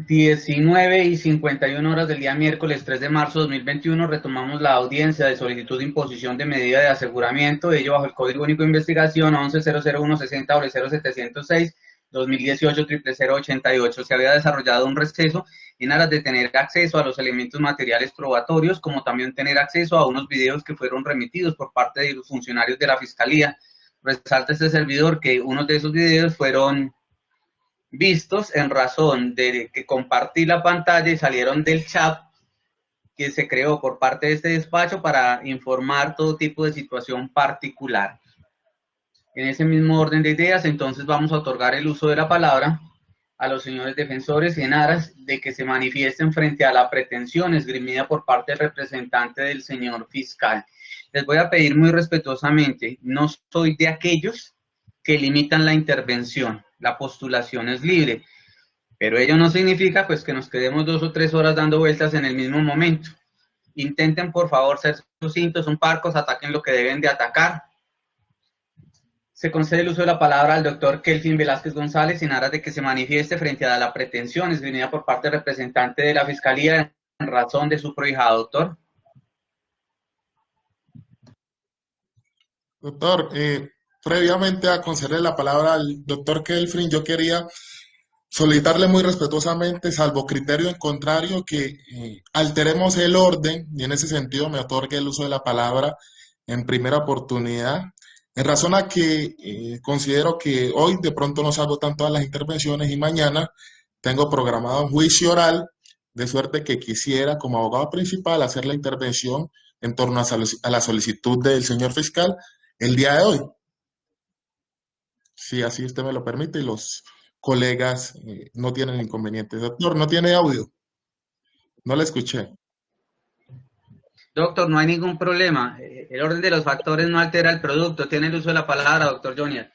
19:51 del día miércoles 3 de marzo de 2021 retomamos la audiencia de solicitud de imposición de medida de aseguramiento, ello bajo el Código Único de Investigación 1100160706 2018 00088. Se había desarrollado un receso en aras de tener acceso a los elementos materiales probatorios, como también tener acceso a unos videos que fueron remitidos por parte de los funcionarios de la Fiscalía. Resalta este servidor que uno de esos videos fueron vistos en razón de que compartí la pantalla y salieron del chat que se creó por parte de este despacho para informar todo tipo de situación particular. En ese mismo orden de ideas, entonces vamos a otorgar el uso de la palabra a los señores defensores en aras de que se manifiesten frente a la pretensión esgrimida por parte del representante del señor fiscal. Les voy a pedir muy respetuosamente, no soy de aquellos que limitan la intervención, la postulación es libre, pero ello no significa pues que nos quedemos 2 o 3 horas dando vueltas en el mismo momento. Intenten por favor ser sucintos, son parcos, ataquen lo que deben de atacar. Se concede el uso de la palabra al doctor Kelvin Velázquez González en aras de que se manifieste frente a la pretensión esgrimida por parte del representante de la Fiscalía en razón de su prohijado. Doctor. Doctor, previamente a concederle la palabra al doctor Kelvin, yo quería solicitarle muy respetuosamente, salvo criterio en contrario, que alteremos el orden y en ese sentido me otorgue el uso de la palabra en primera oportunidad, en razón a que considero que hoy de pronto no se agotan todas las intervenciones y mañana tengo programado un juicio oral, de suerte que quisiera como abogado principal hacer la intervención en torno a la solicitud del señor fiscal el día de hoy. Si así usted me lo permite y los colegas no tienen inconvenientes. Doctor, no tiene audio. No le escuché. Doctor, no hay ningún problema. El orden de los factores no altera el producto. Tiene el uso de la palabra, doctor Jonier.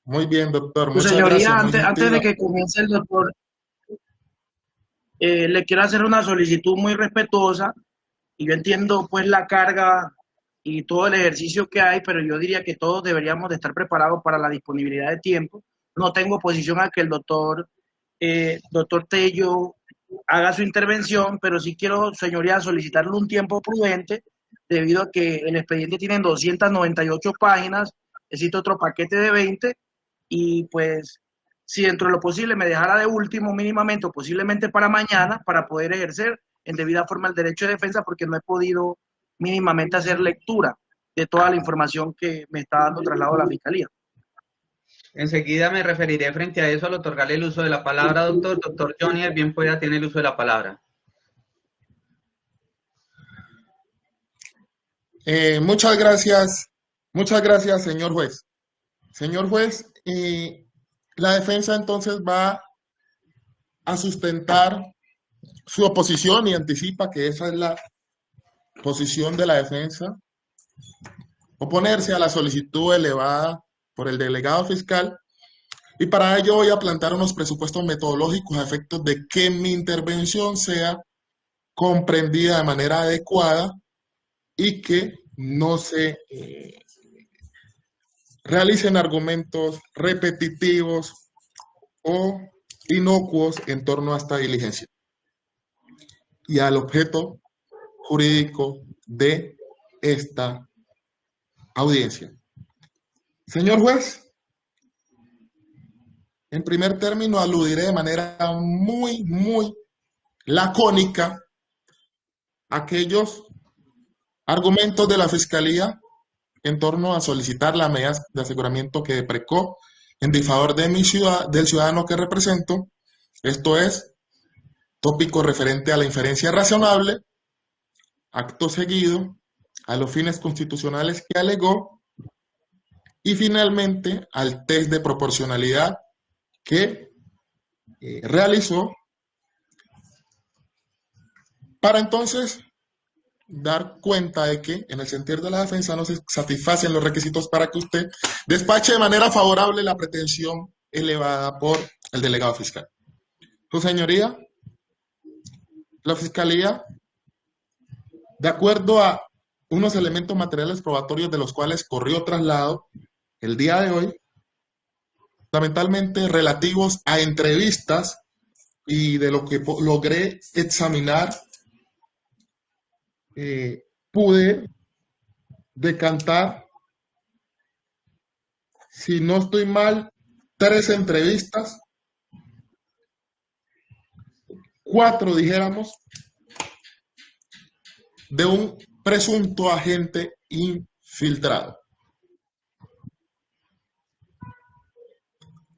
Muy bien, doctor. Su Muchas señoría, gracias. Muy antes de gentil. que comience el doctor, le quiero hacer una solicitud muy respetuosa. Y yo entiendo pues la carga y todo el ejercicio que hay, pero yo diría que todos deberíamos de estar preparados para la disponibilidad de tiempo. No tengo oposición a que el doctor Tello haga su intervención, pero sí quiero, señoría, solicitarle un tiempo prudente, debido a que el expediente tiene 298 páginas, necesito otro paquete de 20, y pues si dentro de lo posible me dejara de último mínimamente o posiblemente para mañana, para poder ejercer en debida forma el derecho de defensa, porque no he podido mínimamente hacer lectura de toda la información que me está dando traslado a la Fiscalía. Enseguida me referiré frente a eso al otorgarle el uso de la palabra, doctor. Doctor Jonier, bien pueda, tiene el uso de la palabra. Muchas gracias, señor juez. Señor juez, la defensa entonces va a sustentar su oposición y anticipa que esa es la posición de la defensa, oponerse a la solicitud elevada por el delegado fiscal, y para ello voy a plantear unos presupuestos metodológicos a efectos de que mi intervención sea comprendida de manera adecuada y que no se realicen argumentos repetitivos o inocuos en torno a esta diligencia y al objeto jurídico de esta audiencia. Señor juez, en primer término aludiré de manera muy lacónica a aquellos argumentos de la Fiscalía en torno a solicitar las medidas de aseguramiento que deprecó en disfavor de del ciudadano que represento. Esto es, tópico referente a la inferencia razonable, acto seguido, a los fines constitucionales que alegó, y finalmente al test de proporcionalidad que realizó, para entonces dar cuenta de que en el sentir de la defensa no se satisfacen los requisitos para que usted despache de manera favorable la pretensión elevada por el delegado fiscal. Su señoría, la Fiscalía, de acuerdo a unos elementos materiales probatorios de los cuales corrió traslado el día de hoy, fundamentalmente relativos a entrevistas y de lo que logré examinar, pude decantar, si no estoy mal, 3 entrevistas, 4 dijéramos, de un presunto agente infiltrado.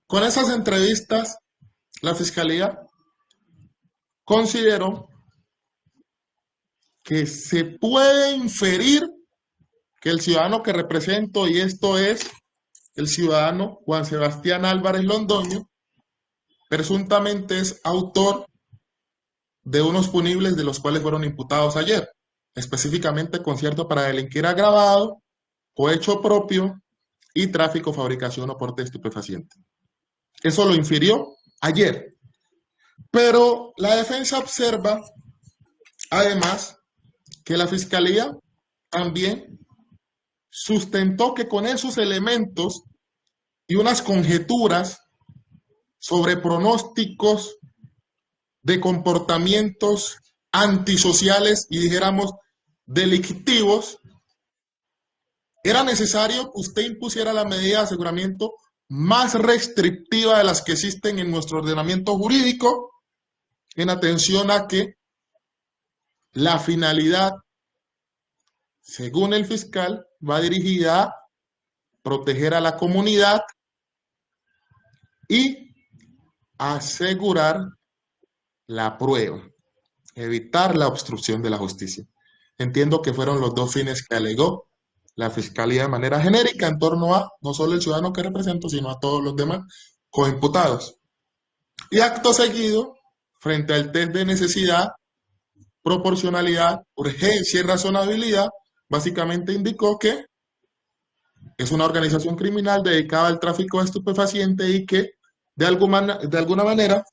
Con esas entrevistas, la Fiscalía consideró que se puede inferir que el ciudadano que represento, y esto es el ciudadano Juan Sebastián Álvarez Londoño, presuntamente es autor de unos punibles de los cuales fueron imputados ayer, específicamente concierto para delinquir agravado, cohecho propio y tráfico, fabricación o porte de estupefaciente. Eso lo infirió ayer. Pero la defensa observa, además, que la Fiscalía también sustentó que con esos elementos y unas conjeturas sobre pronósticos de comportamientos antisociales y dijéramos delictivos, era necesario que usted impusiera la medida de aseguramiento más restrictiva de las que existen en nuestro ordenamiento jurídico, en atención a que la finalidad, según el fiscal, va dirigida a proteger a la comunidad y asegurar la prueba, evitar la obstrucción de la justicia. Entiendo que fueron los 2 fines que alegó la Fiscalía de manera genérica en torno a no solo el ciudadano que represento, sino a todos los demás coimputados. Y acto seguido, frente al test de necesidad, proporcionalidad, urgencia y razonabilidad, básicamente indicó que es una organización criminal dedicada al tráfico de estupefacientes y que de alguna manera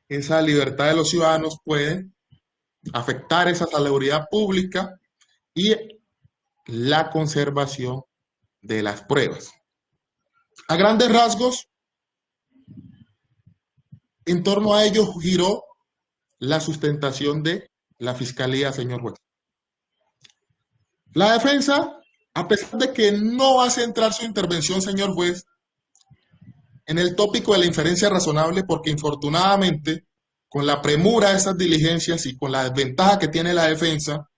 esa libertad de los ciudadanos puede afectar esa salubridad pública y la conservación de las pruebas. A grandes rasgos, en torno a ello giró la sustentación de la Fiscalía, señor juez. La defensa, a pesar de que no va a centrar su intervención, señor juez, en el tópico de la inferencia razonable, porque infortunadamente, con la premura de esas diligencias y con la desventaja que tiene la defensa,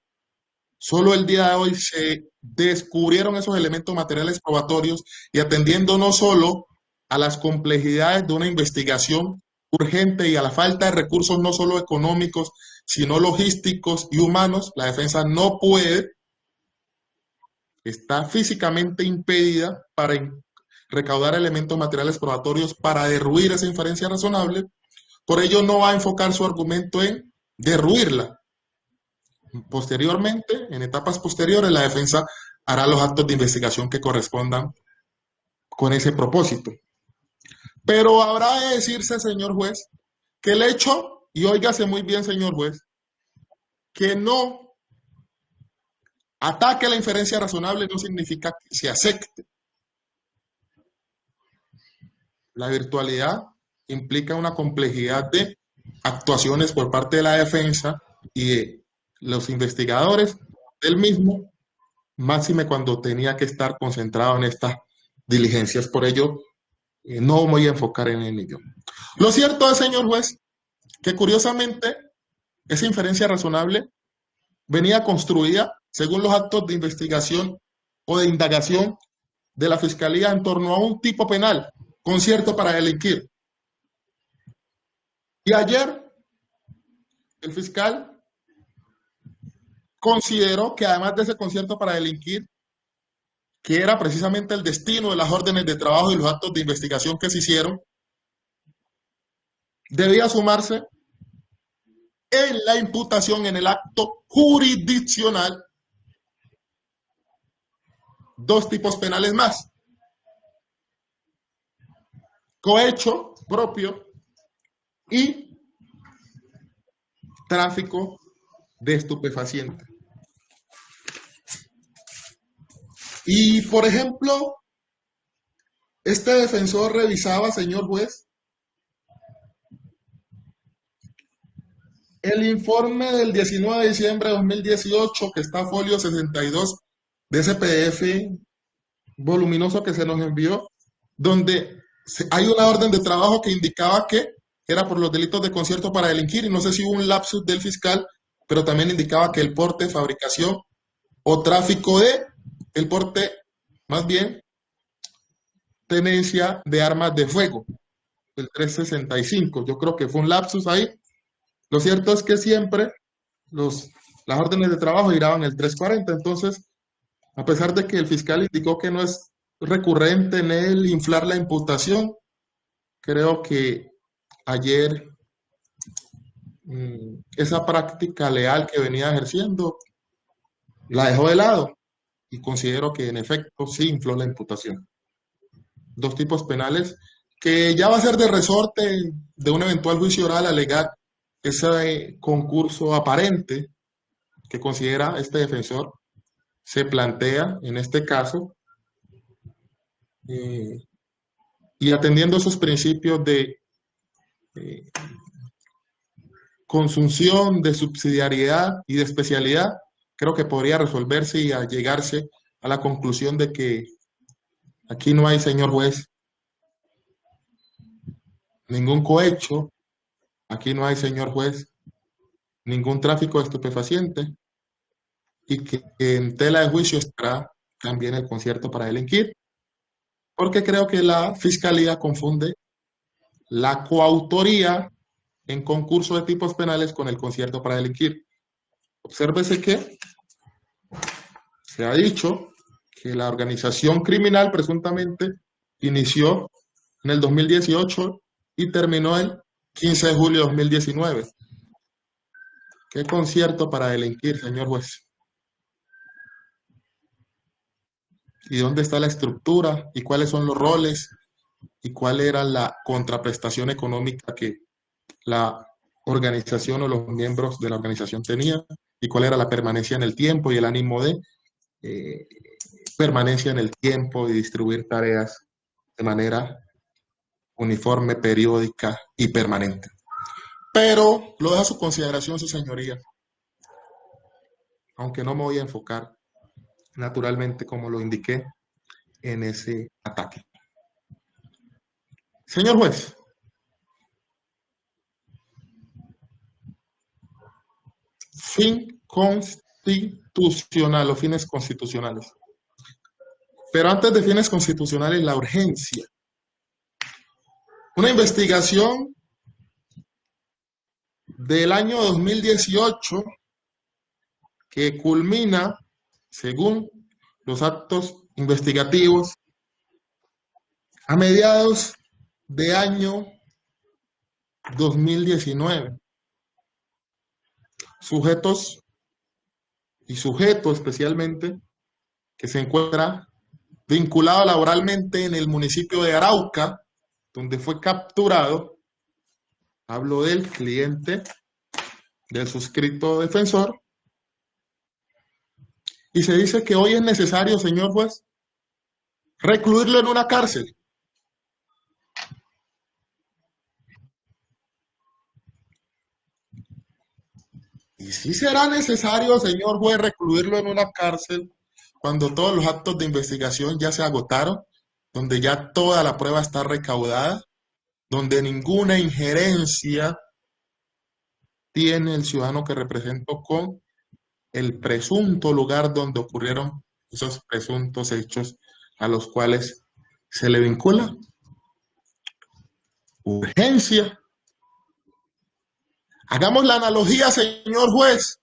solo el día de hoy se descubrieron esos elementos materiales probatorios y atendiendo no solo a las complejidades de una investigación urgente y a la falta de recursos no solo económicos, sino logísticos y humanos, la defensa no puede, está físicamente impedida para recaudar elementos materiales probatorios para derruir esa inferencia razonable. Por ello no va a enfocar su argumento en derruirla. Posteriormente, en etapas posteriores, la defensa hará los actos de investigación que correspondan con ese propósito. Pero habrá de decirse, señor juez, que el hecho, y óigase muy bien, señor juez, que no ataque la inferencia razonable no significa que se acepte. La virtualidad implica una complejidad de actuaciones por parte de la defensa y de los investigadores del mismo, máxime cuando tenía que estar concentrado en estas diligencias. Por ello, no me voy a enfocar en ello. Lo cierto es, señor juez, que curiosamente esa inferencia razonable venía construida según los actos de investigación o de indagación de la Fiscalía en torno a un tipo penal, concierto para delinquir. Y ayer el fiscal consideró que además de ese concierto para delinquir, que era precisamente el destino de las órdenes de trabajo y los actos de investigación que se hicieron, debía sumarse en la imputación, en el acto jurisdiccional, 2 tipos penales más: cohecho propio y tráfico de estupefacientes. Y, por ejemplo, este defensor revisaba, señor juez, el informe del 19 de diciembre de 2018, que está folio 62 de ese PDF voluminoso que se nos envió, donde hay una orden de trabajo que indicaba que era por los delitos de concierto para delinquir, y no sé si hubo un lapsus del fiscal, pero también indicaba que el porte, fabricación o tráfico el porte, más bien, tenencia de armas de fuego, el 365. Yo creo que fue un lapsus ahí. Lo cierto es que siempre las órdenes de trabajo giraban el 340, entonces, a pesar de que el fiscal indicó que no es recurrente en él inflar la imputación, creo que ayer esa práctica leal que venía ejerciendo la dejó de lado y considero que en efecto sí infló la imputación. Dos tipos penales que ya va a ser de resorte de un eventual juicio oral alegar ese concurso aparente que considera este defensor se plantea en este caso, y atendiendo esos principios de consunción, de subsidiariedad y de especialidad, creo que podría resolverse y llegarse a la conclusión de que aquí no hay, señor juez, ningún cohecho, aquí no hay, señor juez, ningún tráfico de estupefacientes, y que en tela de juicio estará también el concierto para delinquir, porque creo que la fiscalía confunde la coautoría en concurso de tipos penales con el concierto para delinquir. Obsérvese que se ha dicho que la organización criminal presuntamente inició en el 2018 y terminó el 15 de julio de 2019. ¿Qué concierto para delinquir, señor juez? ¿Y dónde está la estructura? ¿Y cuáles son los roles? ¿Y cuál era la contraprestación económica que la organización o los miembros de la organización tenían? ¿Y cuál era la permanencia en el tiempo y el ánimo de permanencia en el tiempo y distribuir tareas de manera uniforme, periódica y permanente? Pero lo dejo a su consideración, su señoría, aunque no me voy a enfocar naturalmente, como lo indiqué, en ese ataque. Señor juez, fin constitucional o fines constitucionales. Pero antes de fines constitucionales, la urgencia. Una investigación del año 2018 que culmina, según los actos investigativos, a mediados de año 2019. Sujetos y sujeto especialmente que se encuentra vinculado laboralmente en el municipio de Arauca, donde fue capturado. Hablo del cliente del suscrito defensor. Y se dice que hoy es necesario, señor juez, recluirlo en una cárcel. Y sí será necesario, señor juez, recluirlo en una cárcel cuando todos los actos de investigación ya se agotaron, donde ya toda la prueba está recaudada, donde ninguna injerencia tiene el ciudadano que represento con el presunto lugar donde ocurrieron esos presuntos hechos a los cuales se le vincula. Urgencia. Hagamos la analogía, señor juez,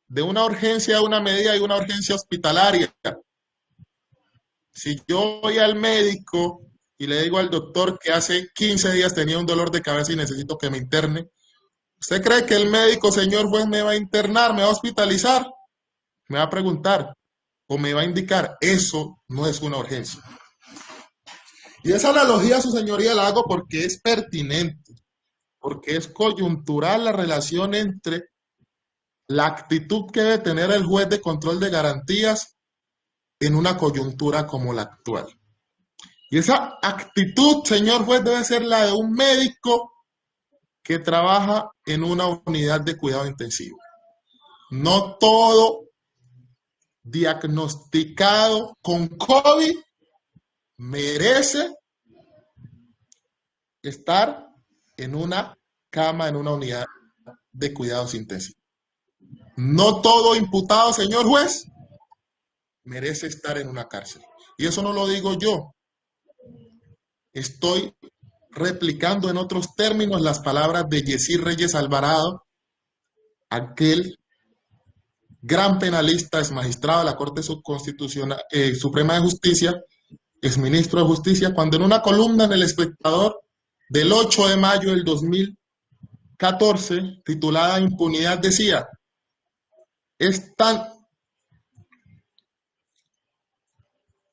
de una urgencia a una medida y una urgencia hospitalaria. Si yo voy al médico y le digo al doctor que hace 15 días tenía un dolor de cabeza y necesito que me interne, ¿usted cree que el médico, señor juez, me va a internar, me va a hospitalizar? Me va a preguntar o me va a indicar. Eso no es una urgencia. Y esa analogía, su señoría, la hago porque es pertinente, porque es coyuntural la relación entre la actitud que debe tener el juez de control de garantías en una coyuntura como la actual. Y esa actitud, señor juez, debe ser la de un médico que trabaja en una unidad de cuidado intensivo. No todo diagnosticado con COVID merece estar en una cama, en una unidad de cuidados intensivos. No todo imputado, señor juez, merece estar en una cárcel. Y eso no lo digo yo. Estoy replicando en otros términos las palabras de Yesir Reyes Alvarado, aquel gran penalista, ex magistrado de la Corte Subconstitucional, Suprema de Justicia, ex ministro de Justicia, cuando en una columna en El Espectador del 8 de mayo del 2014, titulada Impunidad, decía: es tan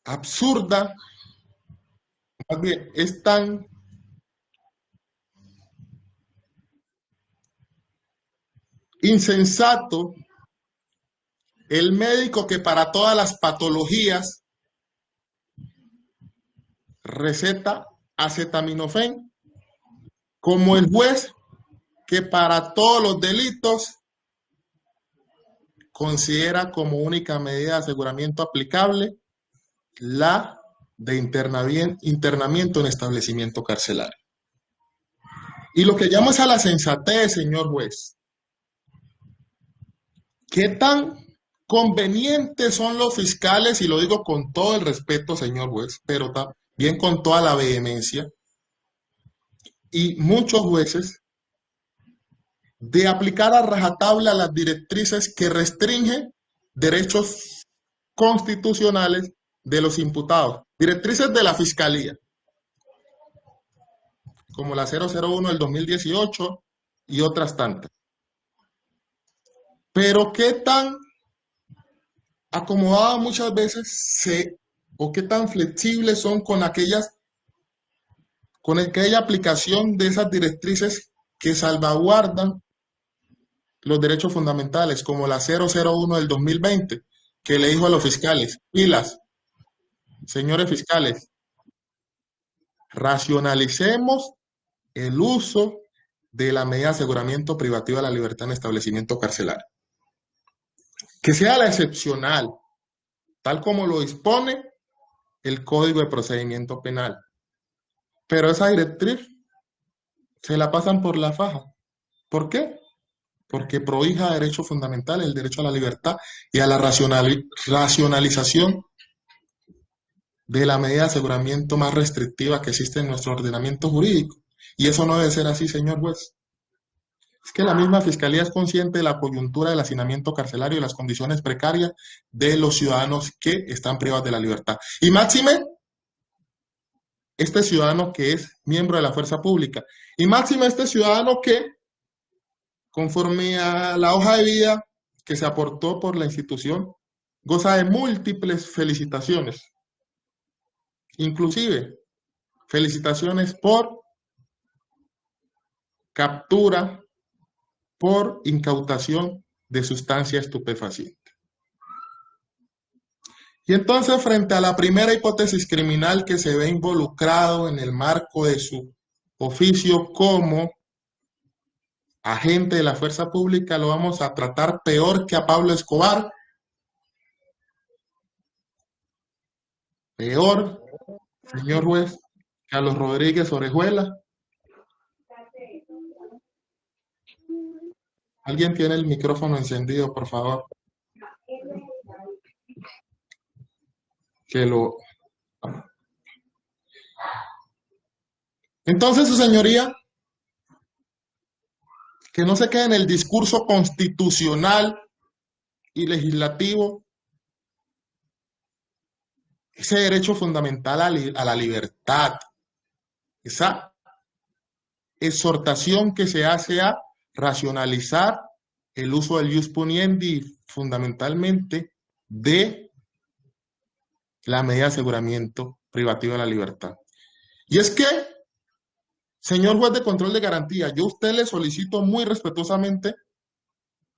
absurda, más bien, es tan insensato el médico que para todas las patologías receta acetaminofén, como el juez que para todos los delitos considera como única medida de aseguramiento aplicable la de internamiento en establecimiento carcelario. Y lo que llamo es a la sensatez, señor juez. ¿Qué tan convenientes son los fiscales? Y lo digo con todo el respeto, señor juez, pero también con toda la vehemencia, y muchos jueces, de aplicar a rajatabla las directrices que restringen derechos constitucionales de los imputados, directrices de la Fiscalía, como la 001 del 2018 y otras tantas. Pero qué tan acomodada muchas veces o qué tan flexibles son con aquella aplicación de esas directrices que salvaguardan los derechos fundamentales, como la 001 del 2020, que le dijo a los fiscales: pilas, señores fiscales, racionalicemos el uso de la medida de aseguramiento privativo de la libertad en establecimiento carcelario. Que sea la excepcional, tal como lo dispone el Código de Procedimiento Penal. Pero esa directriz se la pasan por la faja. ¿Por qué? Porque prohija derechos fundamentales, el derecho a la libertad y a la racionalización de la medida de aseguramiento más restrictiva que existe en nuestro ordenamiento jurídico. Y eso no debe ser así, señor juez. Es que la misma Fiscalía es consciente de la coyuntura del hacinamiento carcelario y las condiciones precarias de los ciudadanos que están privados de la libertad. Y máxime, este ciudadano que es miembro de la fuerza pública. Y máxime, este ciudadano que, conforme a la hoja de vida que se aportó por la institución, goza de múltiples felicitaciones. Inclusive, felicitaciones por captura, por incautación de sustancia estupefaciente. Y entonces, frente a la primera hipótesis criminal que se ve involucrado en el marco de su oficio como agente de la fuerza pública, lo vamos a tratar peor que a Pablo Escobar. Peor, señor juez, que a los Rodríguez Orejuela. ¿Alguien tiene el micrófono encendido, por favor? Entonces, su señoría, que no se quede en el discurso constitucional y legislativo ese derecho fundamental a la libertad, esa exhortación que se hace a racionalizar el uso del ius puniendi, fundamentalmente de la medida de aseguramiento privativo de la libertad. Y es que, señor juez de control de garantía, yo a usted le solicito muy respetuosamente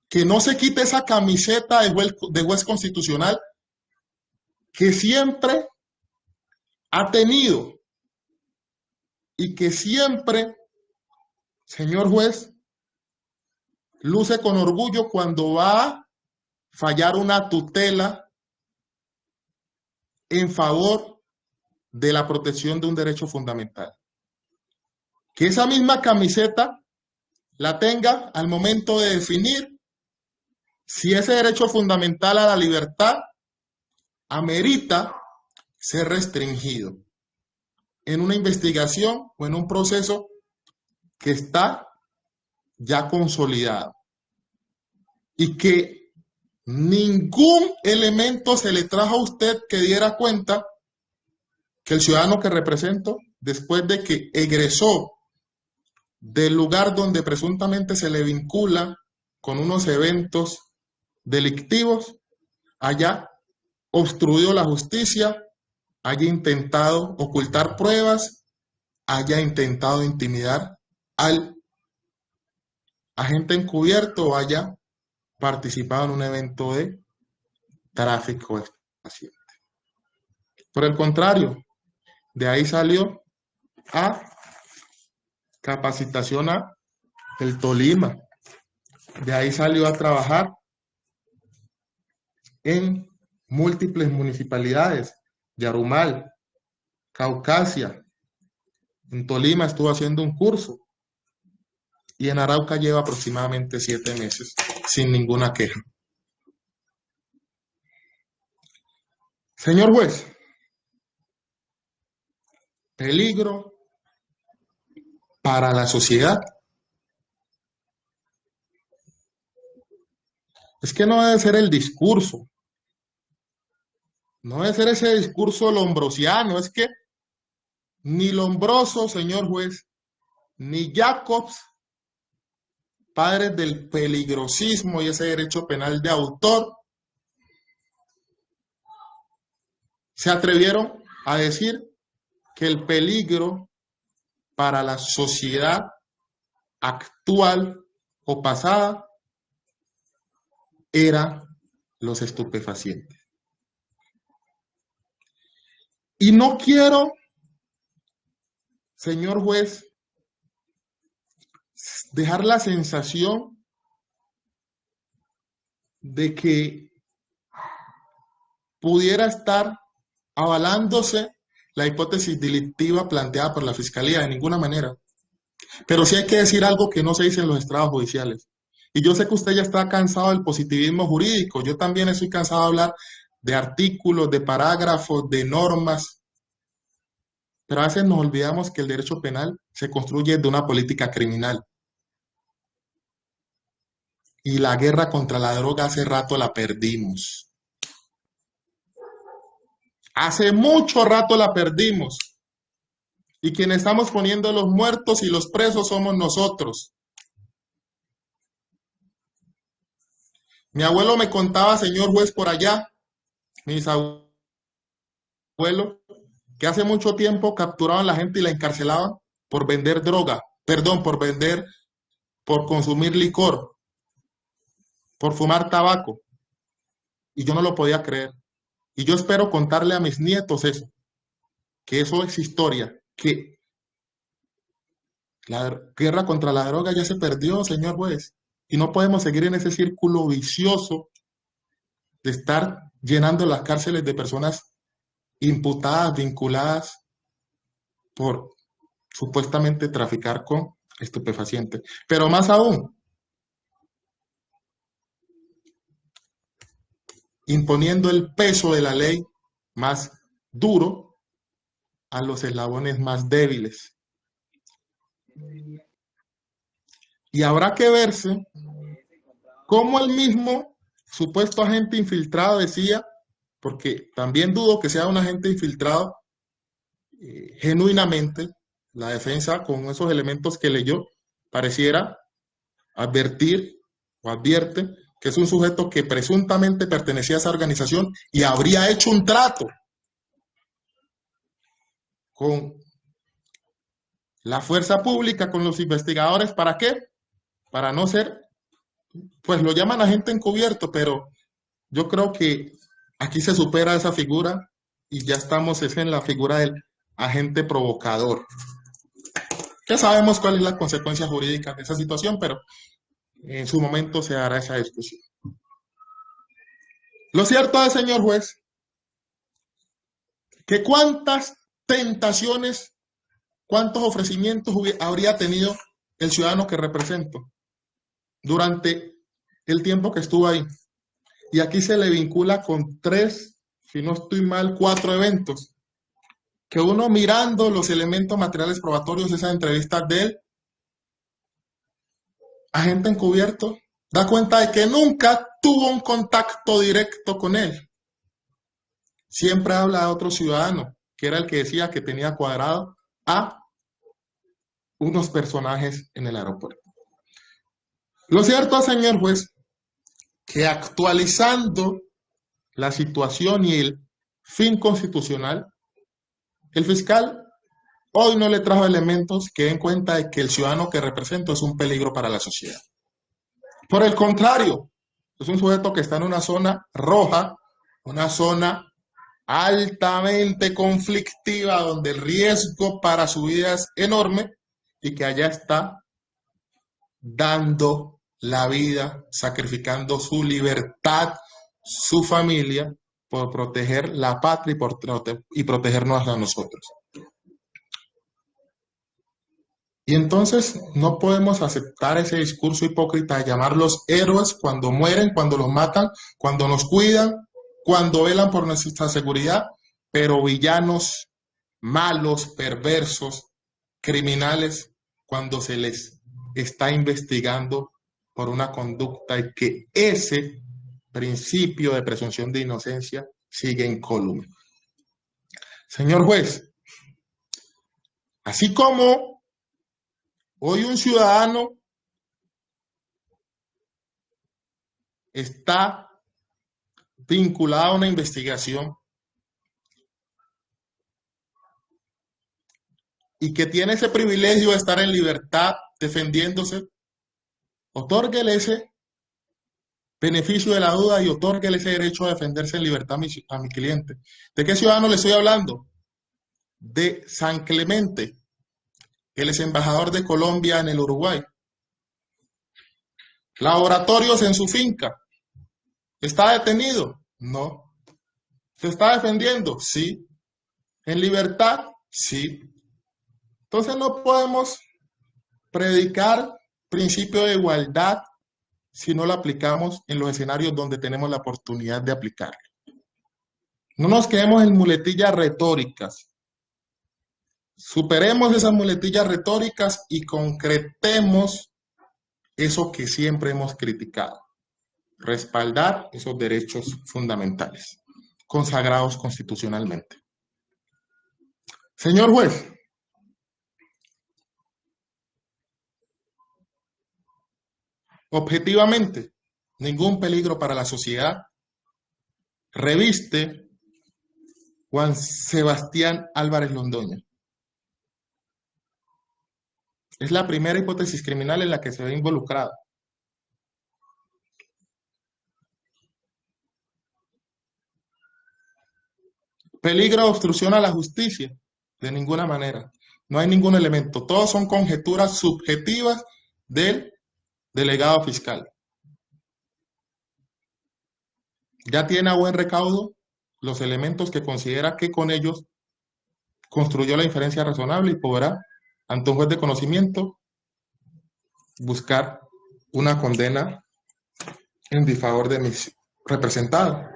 que no se quite esa camiseta de juez constitucional que siempre ha tenido y que siempre señor juez, luce con orgullo cuando va a fallar una tutela en favor de la protección de un derecho fundamental. Que esa misma camiseta la tenga al momento de definir si ese derecho fundamental a la libertad amerita ser restringido en una investigación o en un proceso que está ya consolidado y que ningún elemento se le trajo a usted que diera cuenta que el ciudadano que represento, después de que egresó del lugar donde presuntamente se le vincula con unos eventos delictivos, haya obstruido la justicia, haya intentado ocultar pruebas, haya intentado intimidar al agente encubierto o haya participado en un evento de tráfico de pacientes. Por el contrario, de ahí salió a capacitación a el Tolima, de ahí salió a trabajar en múltiples municipalidades, Yarumal, Caucasia, en Tolima estuvo haciendo un curso y en Arauca lleva aproximadamente 7 meses sin ninguna queja. Señor juez, peligro para la sociedad. Es que no debe ser el discurso, no debe ser ese discurso lombrosiano, es que ni Lombroso, señor juez, ni Jacobs, padres del peligrosismo y ese derecho penal de autor, se atrevieron a decir que el peligro para la sociedad actual o pasada eran los estupefacientes. Y no quiero, señor juez, dejar la sensación de que pudiera estar avalándose la hipótesis delictiva planteada por la Fiscalía, de ninguna manera. Pero sí hay que decir algo que no se dice en los estrados judiciales. Y yo sé que usted ya está cansado del positivismo jurídico. Yo también estoy cansado de hablar de artículos, de parágrafos, de normas. Pero a veces nos olvidamos que el derecho penal se construye de una política criminal. Y la guerra contra la droga hace rato la perdimos. Hace mucho rato la perdimos. Y quienes estamos poniendo los muertos y los presos somos nosotros. Mi abuelo me contaba, señor juez, por allá, mis abuelos, que hace mucho tiempo capturaban a la gente y la encarcelaban por vender droga, perdón, por consumir licor, por fumar tabaco. Y yo no lo podía creer. Y yo espero contarle a mis nietos eso, que eso es historia, que la guerra contra la droga ya se perdió, señor juez. Y no podemos seguir en ese círculo vicioso de estar llenando las cárceles de personas imputadas, vinculadas por supuestamente traficar con estupefacientes. Pero más aún, imponiendo el peso de la ley más duro a los eslabones más débiles. Y habrá que verse cómo el mismo supuesto agente infiltrado decía, porque también dudo que sea un agente infiltrado genuinamente, la defensa con esos elementos que leyó, pareciera advertir o advierte que es un sujeto que presuntamente pertenecía a esa organización y habría hecho un trato con la fuerza pública, con los investigadores. ¿Para qué? Para no ser, pues lo llaman agente encubierto, pero yo creo que aquí se supera esa figura y ya estamos en la figura del agente provocador. que sabemos cuál es la consecuencia jurídica de esa situación, pero en su momento se hará esa discusión. Lo cierto es, señor juez, que cuántas tentaciones, cuántos ofrecimientos habría tenido el ciudadano que represento durante el tiempo que estuvo ahí. Y aquí se le vincula con 3, si no estoy mal, 4 eventos, que uno mirando los elementos materiales probatorios de esas entrevistas de él, agente encubierto, da cuenta de que nunca tuvo un contacto directo con él. Siempre habla de otro ciudadano, que era el que decía que tenía cuadrado a unos personajes en el aeropuerto. Lo cierto, señor juez, que actualizando la situación y el fin constitucional, el fiscal hoy no le trajo elementos que den cuenta de que el ciudadano que represento es un peligro para la sociedad. Por el contrario, es un sujeto que está en una zona roja, una zona altamente conflictiva, donde el riesgo para su vida es enorme y que allá está dando la vida, sacrificando su libertad, su familia, por proteger la patria y protegernos a nosotros. Y entonces no podemos aceptar ese discurso hipócrita de llamarlos héroes cuando mueren, cuando los matan, cuando nos cuidan, cuando velan por nuestra seguridad, pero villanos, malos, perversos, criminales, cuando se les está investigando por una conducta y que ese principio de presunción de inocencia sigue incólume. Señor juez, así como hoy un ciudadano está vinculado a una investigación y que tiene ese privilegio de estar en libertad defendiéndose, otórguele ese beneficio de la duda y otórguele ese derecho a defenderse en libertad a mi cliente. ¿De qué ciudadano le estoy hablando? De San Clemente. Él es embajador de Colombia en el Uruguay. Laboratorios en su finca. ¿Está detenido? No. ¿Se está defendiendo? Sí. ¿En libertad? Sí. Entonces no podemos predicar principio de igualdad si no lo aplicamos en los escenarios donde tenemos la oportunidad de aplicarlo. No nos quedemos en muletillas retóricas. Superemos esas muletillas retóricas y concretemos eso que siempre hemos criticado. Respaldar esos derechos fundamentales, consagrados constitucionalmente. Señor juez, objetivamente, ningún peligro para la sociedad reviste Juan Sebastián Álvarez Londoño. Es la primera hipótesis criminal en la que se ve involucrado. Peligro de obstrucción a la justicia, de ninguna manera. No hay ningún elemento. Todos son conjeturas subjetivas del delegado fiscal. Ya tiene a buen recaudo los elementos que considera que con ellos construyó la inferencia razonable y podrá, ante un juez de conocimiento, buscar una condena en disfavor de mis representados.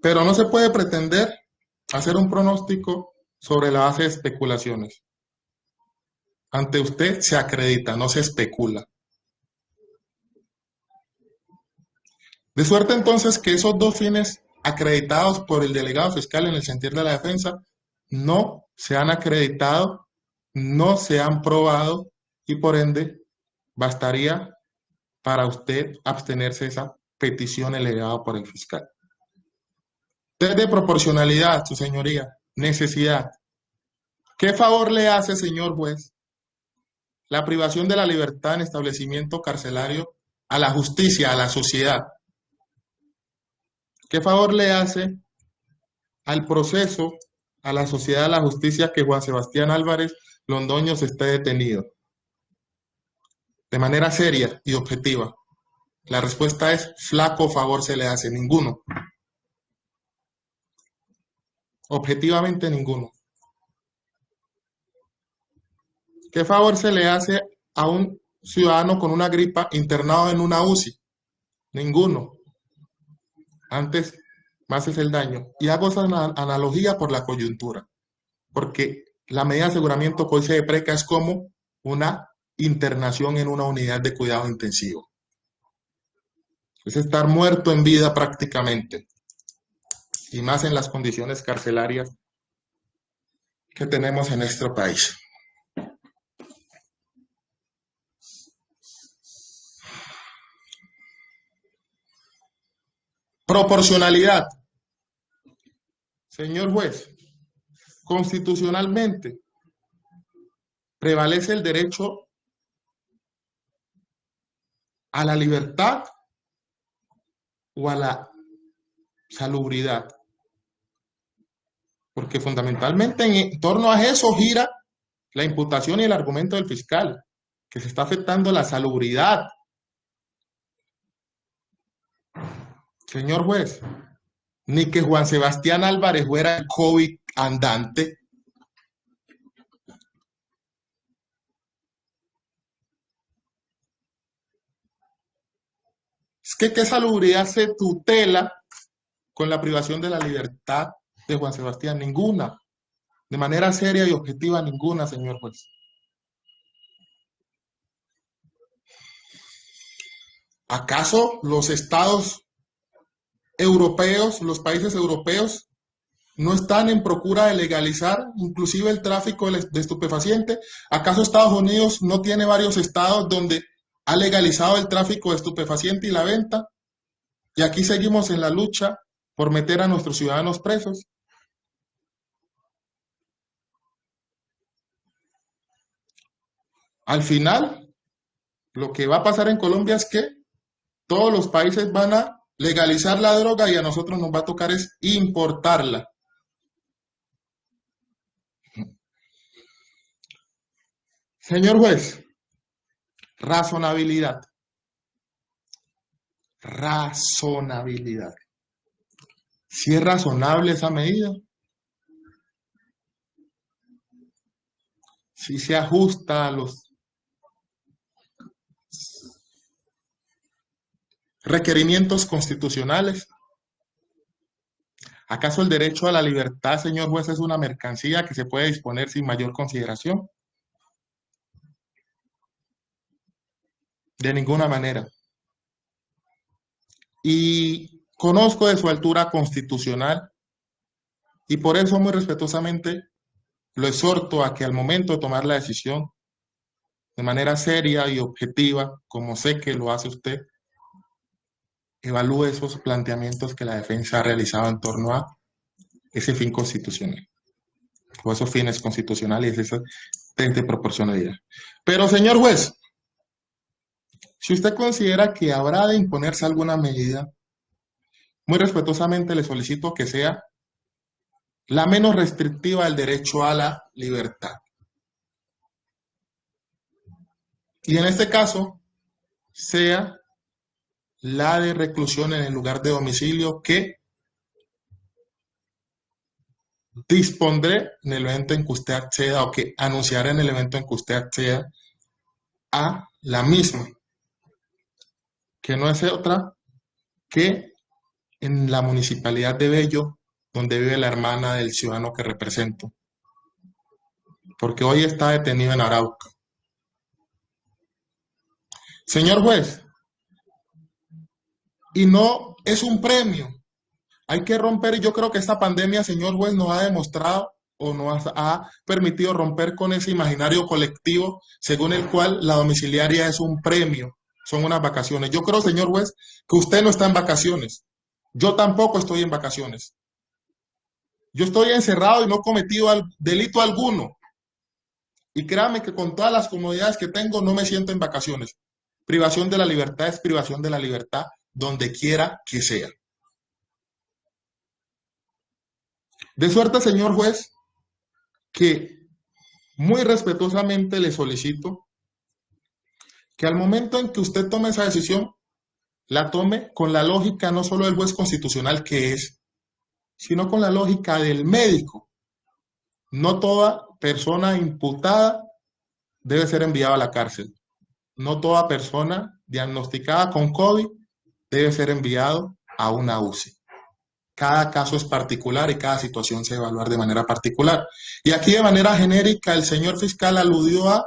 Pero no se puede pretender hacer un pronóstico sobre la base de especulaciones. Ante usted se acredita, no se especula. De suerte entonces que esos dos fines acreditados por el delegado fiscal en el sentir de la defensa no se han acreditado, no se han probado y por ende bastaría para usted abstenerse de esa petición elevada por el fiscal. Desde proporcionalidad, su señoría, necesidad. ¿Qué favor le hace, señor juez, la privación de la libertad en establecimiento carcelario a la justicia, a la sociedad? ¿Qué favor le hace al proceso, a la sociedad, a la justicia que Juan Sebastián Álvarez Londoño esté detenido de manera seria y objetiva? La respuesta es flaco favor se le hace, ninguno. Objetivamente ninguno. ¿Qué favor se le hace a un ciudadano con una gripa internado en una UCI? Ninguno. Antes, más es el daño. Y hago esa analogía por la coyuntura, porque la medida de aseguramiento que hoy se depreca es como una internación en una unidad de cuidado intensivo. Es estar muerto en vida prácticamente, y más en las condiciones carcelarias que tenemos en nuestro país. Proporcionalidad. Señor juez, constitucionalmente prevalece el derecho a la libertad o a la salubridad, porque fundamentalmente en torno a eso gira la imputación y el argumento del fiscal, que se está afectando la salubridad. Señor juez, ni que Juan Sebastián Álvarez fuera el COVID andante. Es que qué salubridad se tutela con la privación de la libertad de Juan Sebastián, ninguna. De manera seria y objetiva, ninguna, señor juez. ¿Acaso los estados europeos, los países europeos, no están en procura de legalizar inclusive el tráfico de estupefacientes? ¿Acaso Estados Unidos no tiene varios estados donde ha legalizado el tráfico de estupefacientes y la venta? Y aquí seguimos en la lucha por meter a nuestros ciudadanos presos. Al final, lo que va a pasar en Colombia es que todos los países van a legalizar la droga y a nosotros nos va a tocar es importarla. Señor juez, razonabilidad. Razonabilidad. Si es razonable esa medida, si se ajusta a los requerimientos constitucionales. ¿Acaso el derecho a la libertad, señor juez, es una mercancía que se puede disponer sin mayor consideración? De ninguna manera. Y conozco de su altura constitucional y por eso muy respetuosamente lo exhorto a que al momento de tomar la decisión, de manera seria y objetiva, como sé que lo hace usted, evalúe esos planteamientos que la defensa ha realizado en torno a ese fin constitucional, o esos fines constitucionales, esa de proporcionalidad. Pero, señor juez, si usted considera que habrá de imponerse alguna medida, muy respetuosamente le solicito que sea la menos restrictiva del derecho a la libertad. Y en este caso, sea la de reclusión en el lugar de domicilio que dispondré en el evento en que usted acceda o que anunciaré en el evento en que usted acceda a la misma, que no es otra que en la municipalidad de Bello, donde vive la hermana del ciudadano que represento, porque hoy está detenido en Arauca. Señor juez, y no es un premio. Hay que romper, y yo creo que esta pandemia, señor juez, nos ha demostrado o nos ha permitido romper con ese imaginario colectivo según el cual la domiciliaria es un premio, son unas vacaciones. Yo creo, señor juez, que usted no está en vacaciones. Yo tampoco estoy en vacaciones. Yo estoy encerrado y no he cometido delito alguno. Y créame que con todas las comodidades que tengo no me siento en vacaciones. Privación de la libertad es privación de la libertad donde quiera que sea. De suerte, señor juez, que muy respetuosamente le solicito que al momento en que usted tome esa decisión, la tome con la lógica no solo del juez constitucional que es, sino con la lógica del médico. No toda persona imputada debe ser enviada a la cárcel. No toda persona diagnosticada con COVID debe ser enviado a una UCI. Cada caso es particular y cada situación se va a evaluar de manera particular. Y aquí de manera genérica el señor fiscal aludió a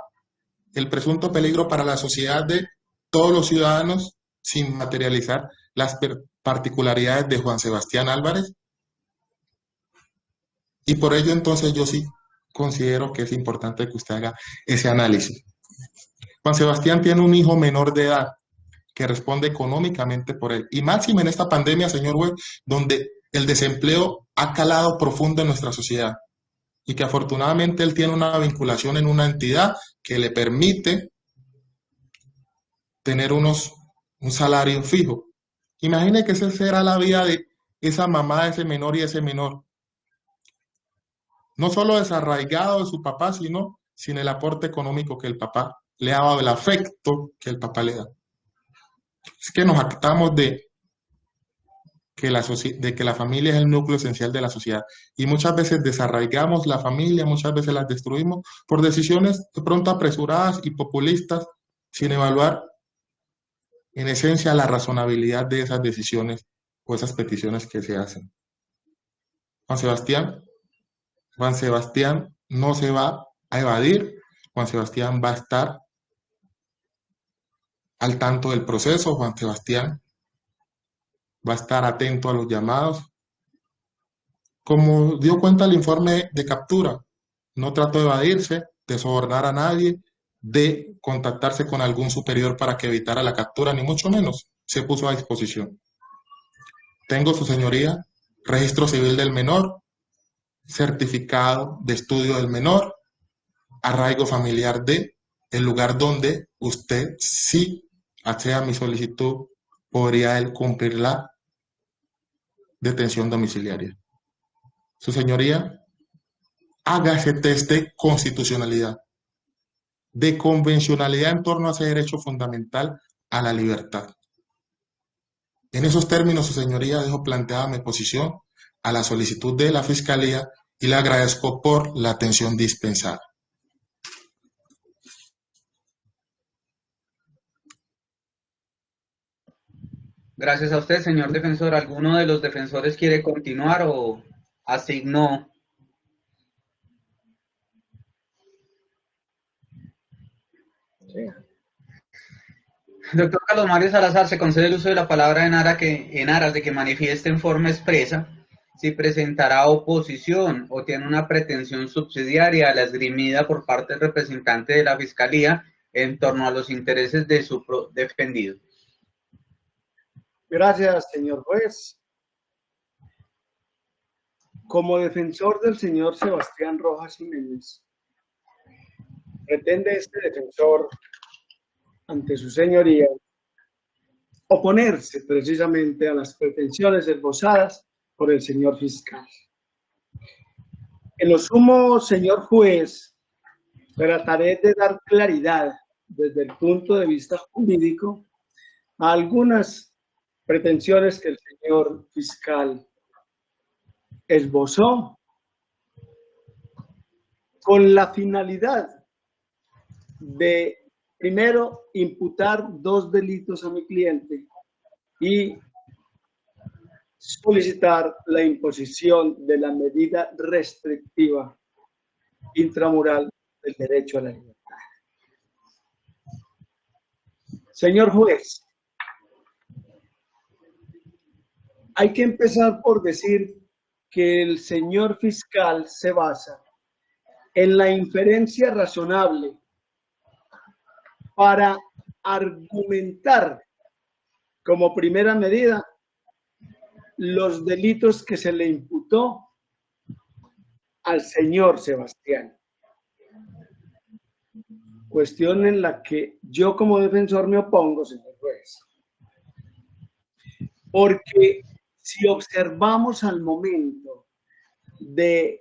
el presunto peligro para la sociedad de todos los ciudadanos sin materializar las particularidades de Juan Sebastián Álvarez. Y por ello entonces yo sí considero que es importante que usted haga ese análisis. Juan Sebastián tiene un hijo menor de edad que responde económicamente por él. Y máximo en esta pandemia, señor juez, donde el desempleo ha calado profundo en nuestra sociedad y que afortunadamente él tiene una vinculación en una entidad que le permite tener un salario fijo. Imagine que esa será la vida de esa mamá de ese menor y ese menor. No solo desarraigado de su papá, sino sin el aporte económico que el papá le ha dado, el afecto que el papá le da. Es que nos actamos de que la familia es el núcleo esencial de la sociedad. Y muchas veces desarraigamos la familia, muchas veces las destruimos por decisiones de pronto apresuradas y populistas, sin evaluar en esencia la razonabilidad de esas decisiones o esas peticiones que se hacen. Juan Sebastián, Juan Sebastián no se va a evadir, Juan Sebastián va a estar al tanto del proceso, Juan Sebastián va a estar atento a los llamados. Como dio cuenta el informe de captura, no trató de evadirse, de sobornar a nadie, de contactarse con algún superior para que evitara la captura, ni mucho menos. Se puso a disposición. Tengo, su señoría, registro civil del menor, certificado de estudio del menor, arraigo familiar de el lugar donde usted, si accede a mi solicitud, podría él cumplir la detención domiciliaria. Su señoría, haga ese test de constitucionalidad, de convencionalidad en torno a ese derecho fundamental a la libertad. En esos términos, su señoría, dejo planteada mi posición a la solicitud de la Fiscalía y le agradezco por la atención dispensada. Gracias a usted, señor defensor. ¿Alguno de los defensores quiere continuar o asignó? Sí. Doctor Carlos Mario Salazar, se concede el uso de la palabra en aras de que manifieste en forma expresa si presentará oposición o tiene una pretensión subsidiaria a la esgrimida por parte del representante de la Fiscalía en torno a los intereses de su defendido. Gracias, señor juez. Como defensor del señor Sebastián Rojas Jiménez, pretende este defensor ante su señoría oponerse precisamente a las pretensiones esbozadas por el señor fiscal. En lo sumo, señor juez, trataré de dar claridad desde el punto de vista jurídico a algunas pretensiones que el señor fiscal esbozó con la finalidad de, primero, imputar dos delitos a mi cliente y solicitar la imposición de la medida restrictiva intramural del derecho a la libertad. Señor juez, hay que empezar por decir que el señor fiscal se basa en la inferencia razonable para argumentar como primera medida los delitos que se le imputó al señor Sebastián. Cuestión en la que yo como defensor me opongo, señor juez. Porque si observamos al momento de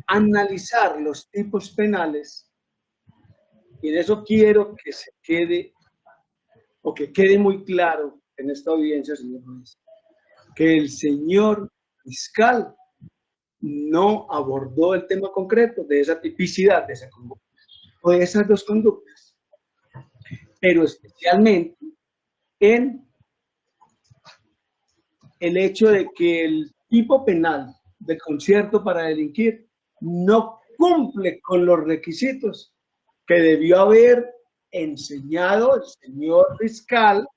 analizar los tipos penales, y en eso quiero que se quede, o que quede muy claro en esta audiencia, señor juez, que el señor fiscal no abordó el tema concreto de esa tipicidad de esa conducta, o de esas dos conductas, pero especialmente en el hecho de que el tipo penal de concierto para delinquir no cumple con los requisitos que debió haber enseñado el señor fiscal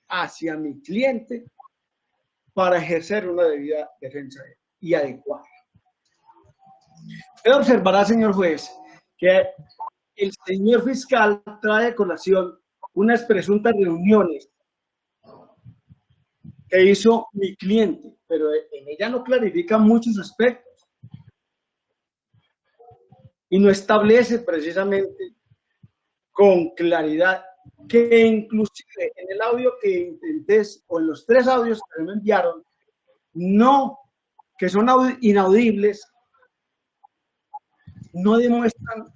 hacia mi cliente para ejercer una debida defensa y adecuada. Usted observará, señor juez, que el señor fiscal trae a colación unas presuntas reuniones que hizo mi cliente, pero en ella no clarifica muchos aspectos y no establece precisamente con claridad que inclusive en el audio que intenté, o en los 3 audios que me enviaron, no, que son inaudibles, no demuestran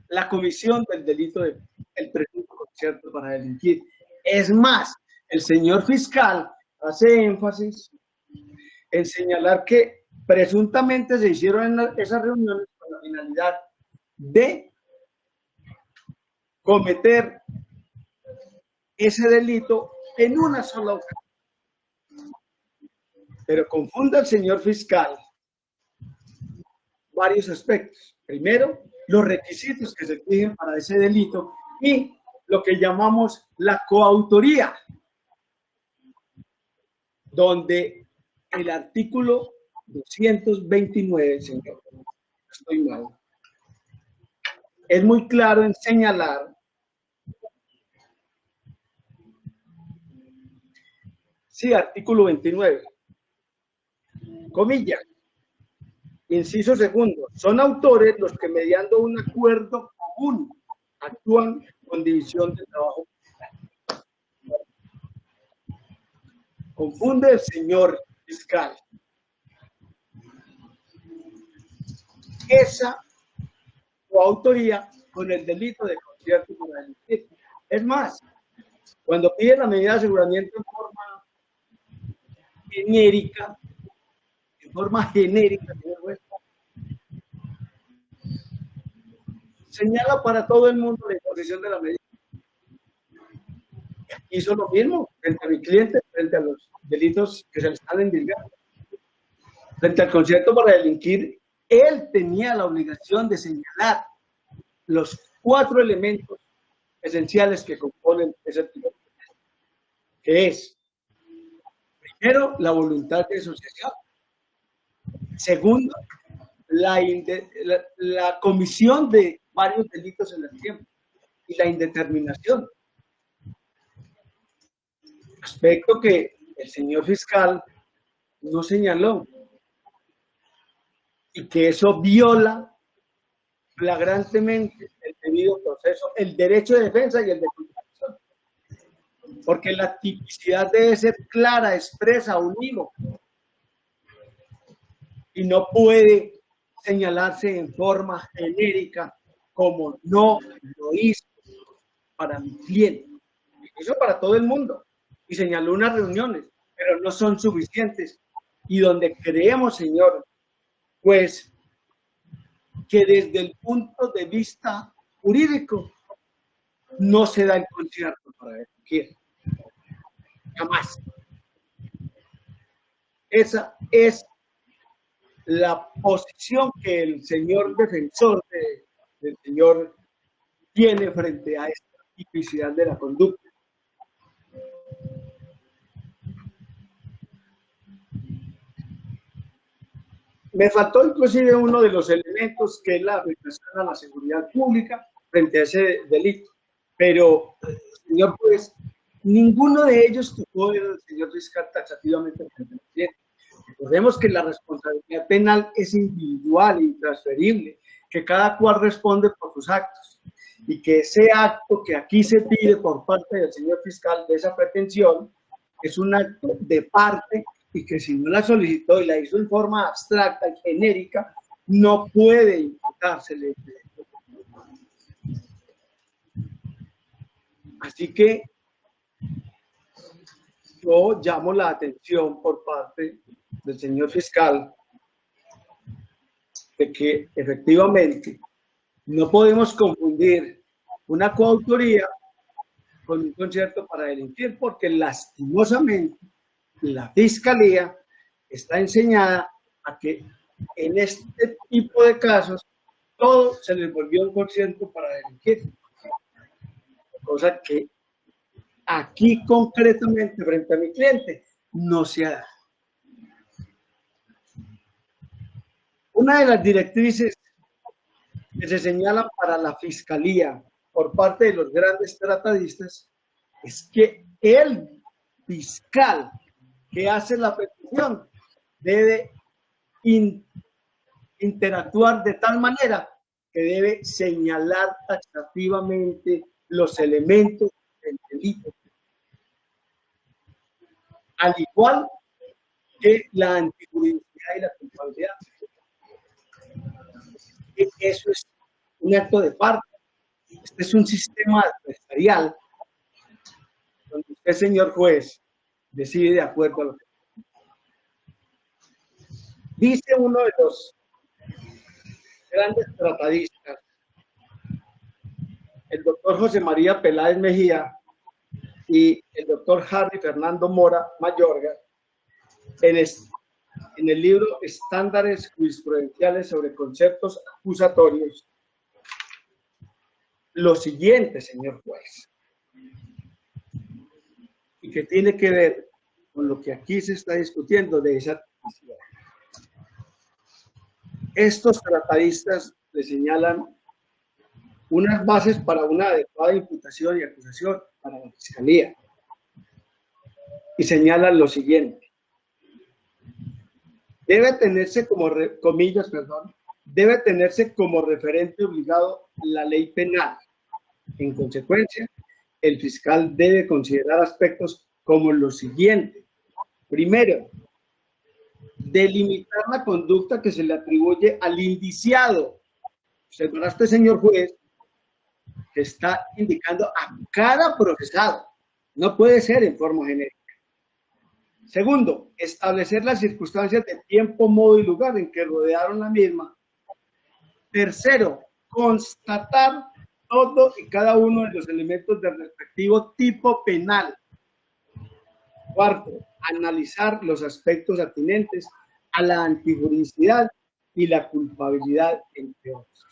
la comisión del delito del presunto concierto para delinquir. Es más, el señor fiscal hace énfasis en señalar que presuntamente se hicieron esas reuniones con la finalidad de cometer ese delito en una sola ocasión. Pero confunde al señor fiscal varios aspectos. Primero, los requisitos que se exigen para ese delito y lo que llamamos la coautoría, donde el artículo 229, señor, estoy mal, es muy claro en señalar sí, artículo 29, comilla, inciso segundo, son autores los que mediando un acuerdo común actúan con división de trabajo. Confunde el señor fiscal esa coautoría con el delito de concierto para delinquir. Es más, cuando pide la medida de aseguramiento en forma genérica, señala para todo el mundo la imposición de la medida. Hizo lo mismo frente a mi cliente, frente a los delitos que se le están endilgando. Frente al concierto para delinquir, él tenía la obligación de señalar los 4 elementos esenciales que componen ese tipo, que es, primero, la voluntad de asociación. Segundo, la comisión de varios delitos en el tiempo y la indeterminación. Aspecto que el señor fiscal no señaló y que eso viola flagrantemente el debido proceso, el derecho de defensa y el de contradicción. Porque la tipicidad debe ser clara, expresa, unívoca. Y no puede señalarse en forma genérica como no lo hizo para mi cliente. Lo hizo para todo el mundo. Y señaló unas reuniones, pero no son suficientes. Y donde creemos, señor, pues que desde el punto de vista jurídico no se da el concierto para delinquir. Jamás. Esa es la posición que el señor defensor del señor tiene frente a esta tipicidad de la conducta. Me faltó inclusive uno de los elementos que es la afectación a la seguridad pública frente a ese delito, pero, señor juez, ninguno de ellos tocó el señor fiscal taxativamente frente al cliente. Recordemos que la responsabilidad penal es individual, intransferible, que cada cual responde por sus actos y que ese acto que aquí se pide por parte del señor fiscal de esa pretensión es un acto de parte y que si no la solicitó y la hizo en forma abstracta y genérica, no puede imputársele. Así que yo llamo la atención por parte del señor fiscal de que efectivamente no podemos confundir una coautoría con un concierto para delinquir, porque lastimosamente la fiscalía está enseñada a que en este tipo de casos todo se les volvió un concierto para delinquir, cosa que aquí concretamente frente a mi cliente no se ha dado. Una de las directrices que se señala para la fiscalía por parte de los grandes tratadistas es que el fiscal que hace la petición debe interactuar de tal manera que debe señalar taxativamente los elementos del delito, al igual que la antijuridicidad y la culpabilidad. Eso es un acto de parte. Este es un sistema adversarial donde usted, señor juez, decide de acuerdo a lo que dice uno de los grandes tratadistas, el doctor José María Peláez Mejía y el doctor Harry Fernando Mora Mayorga, en el libro Estándares Jurisprudenciales sobre Conceptos Acusatorios, lo siguiente, señor juez, y que tiene que ver con lo que aquí se está discutiendo de esa tipicidad. Estos tratadistas le señalan unas bases para una adecuada imputación y acusación para la fiscalía, y señalan lo siguiente: debe tenerse como, debe tenerse como referente obligado la ley penal. En consecuencia, el fiscal debe considerar aspectos como lo siguiente. Primero, delimitar la conducta que se le atribuye al indiciado. Observará usted, señor juez, que está indicando a cada procesado. No puede ser en forma genérica. Segundo, establecer las circunstancias de tiempo, modo y lugar en que rodearon la misma. Tercero, constatar todo y cada uno de los elementos del respectivo tipo penal. Cuarto, analizar los aspectos atinentes a la antijuridicidad y la culpabilidad, entre otros.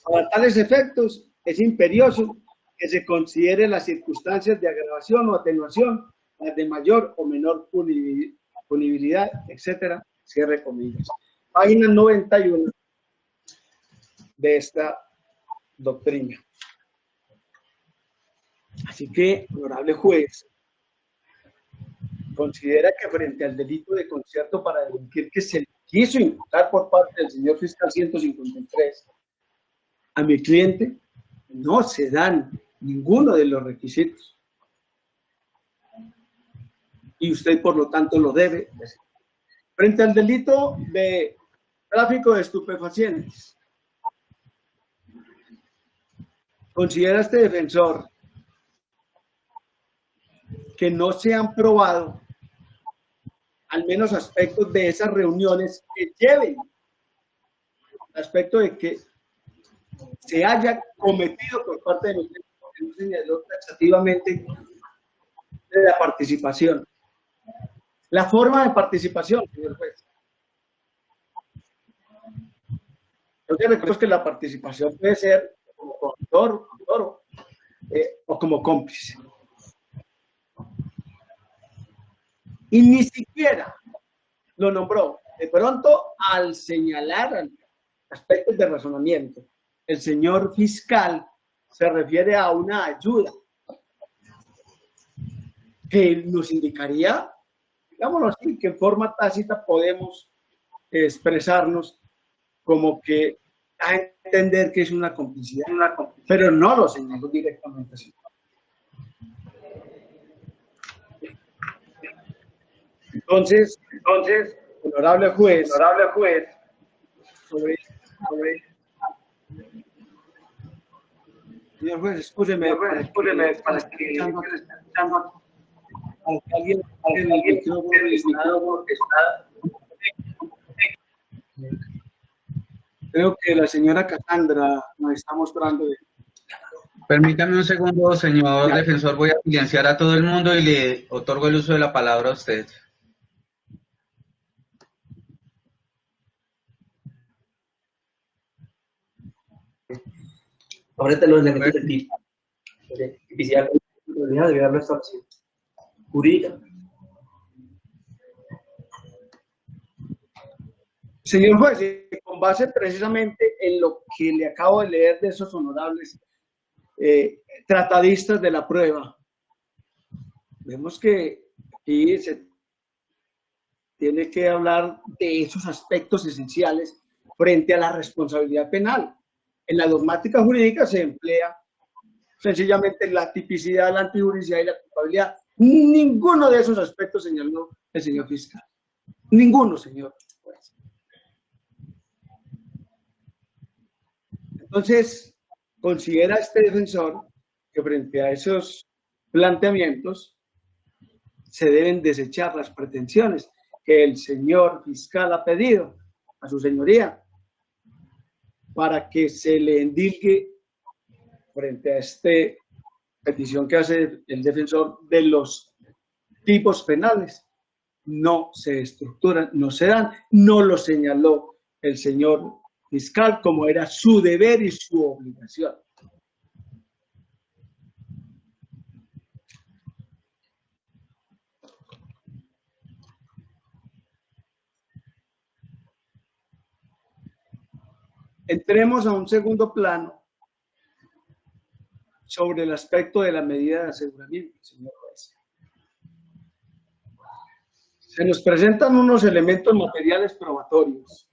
Para tales efectos, es imperioso que se considere las circunstancias de agravación o atenuación, las de mayor o menor punibilidad, etcétera. Cierre comillas. Página 91 de esta doctrina. Así que, honorable juez, considera que frente al delito de concierto para delinquir que se le quiso imputar por parte del señor fiscal 153, a mi cliente no se dan ninguno de los requisitos. Y usted, por lo tanto, lo debe. Frente al delito de tráfico de estupefacientes, considera este defensor que no se han probado al menos aspectos de esas reuniones que lleven al aspecto de que se haya cometido por parte de los que no señaló taxativamente de la participación. La forma de participación, señor juez. Yo te recuerdo que la participación puede ser como coautor, o como cómplice. Y ni siquiera lo nombró. De pronto, al señalar aspectos de razonamiento, el señor fiscal se refiere a una ayuda que nos indicaría, digámoslo así, que en forma tácita podemos expresarnos como que a entender que es una complicidad, pero no lo señaló directamente así. Entonces, Honorable juez, sobre, señor juez, escúcheme, para que alguien el micrófono está. Creo que la señora Cassandra nos está mostrando. Permítame un segundo, señor defensor, voy a silenciar a todo el mundo y le otorgo el uso de la palabra a usted. Ahorita los elementos del tipo. Tipicidad debe darlo establecido. Jurídica. Señor juez, con base precisamente en lo que le acabo de leer de esos honorables tratadistas de la prueba, vemos que aquí se tiene que hablar de esos aspectos esenciales frente a la responsabilidad penal. En la dogmática jurídica se emplea sencillamente la tipicidad, la antijuricidad y la culpabilidad. Ninguno de esos aspectos señaló el señor fiscal. Ninguno, señor juez. Entonces, considera este defensor que frente a esos planteamientos se deben desechar las pretensiones que el señor fiscal ha pedido a su señoría para que se le endilgue frente a esta petición que hace el defensor de los tipos penales. No se estructuran, no se dan, no lo señaló el señor fiscal como era su deber y su obligación. Entremos a un segundo plano sobre el aspecto de la medida de aseguramiento, señor juez. Se nos presentan unos elementos materiales probatorios,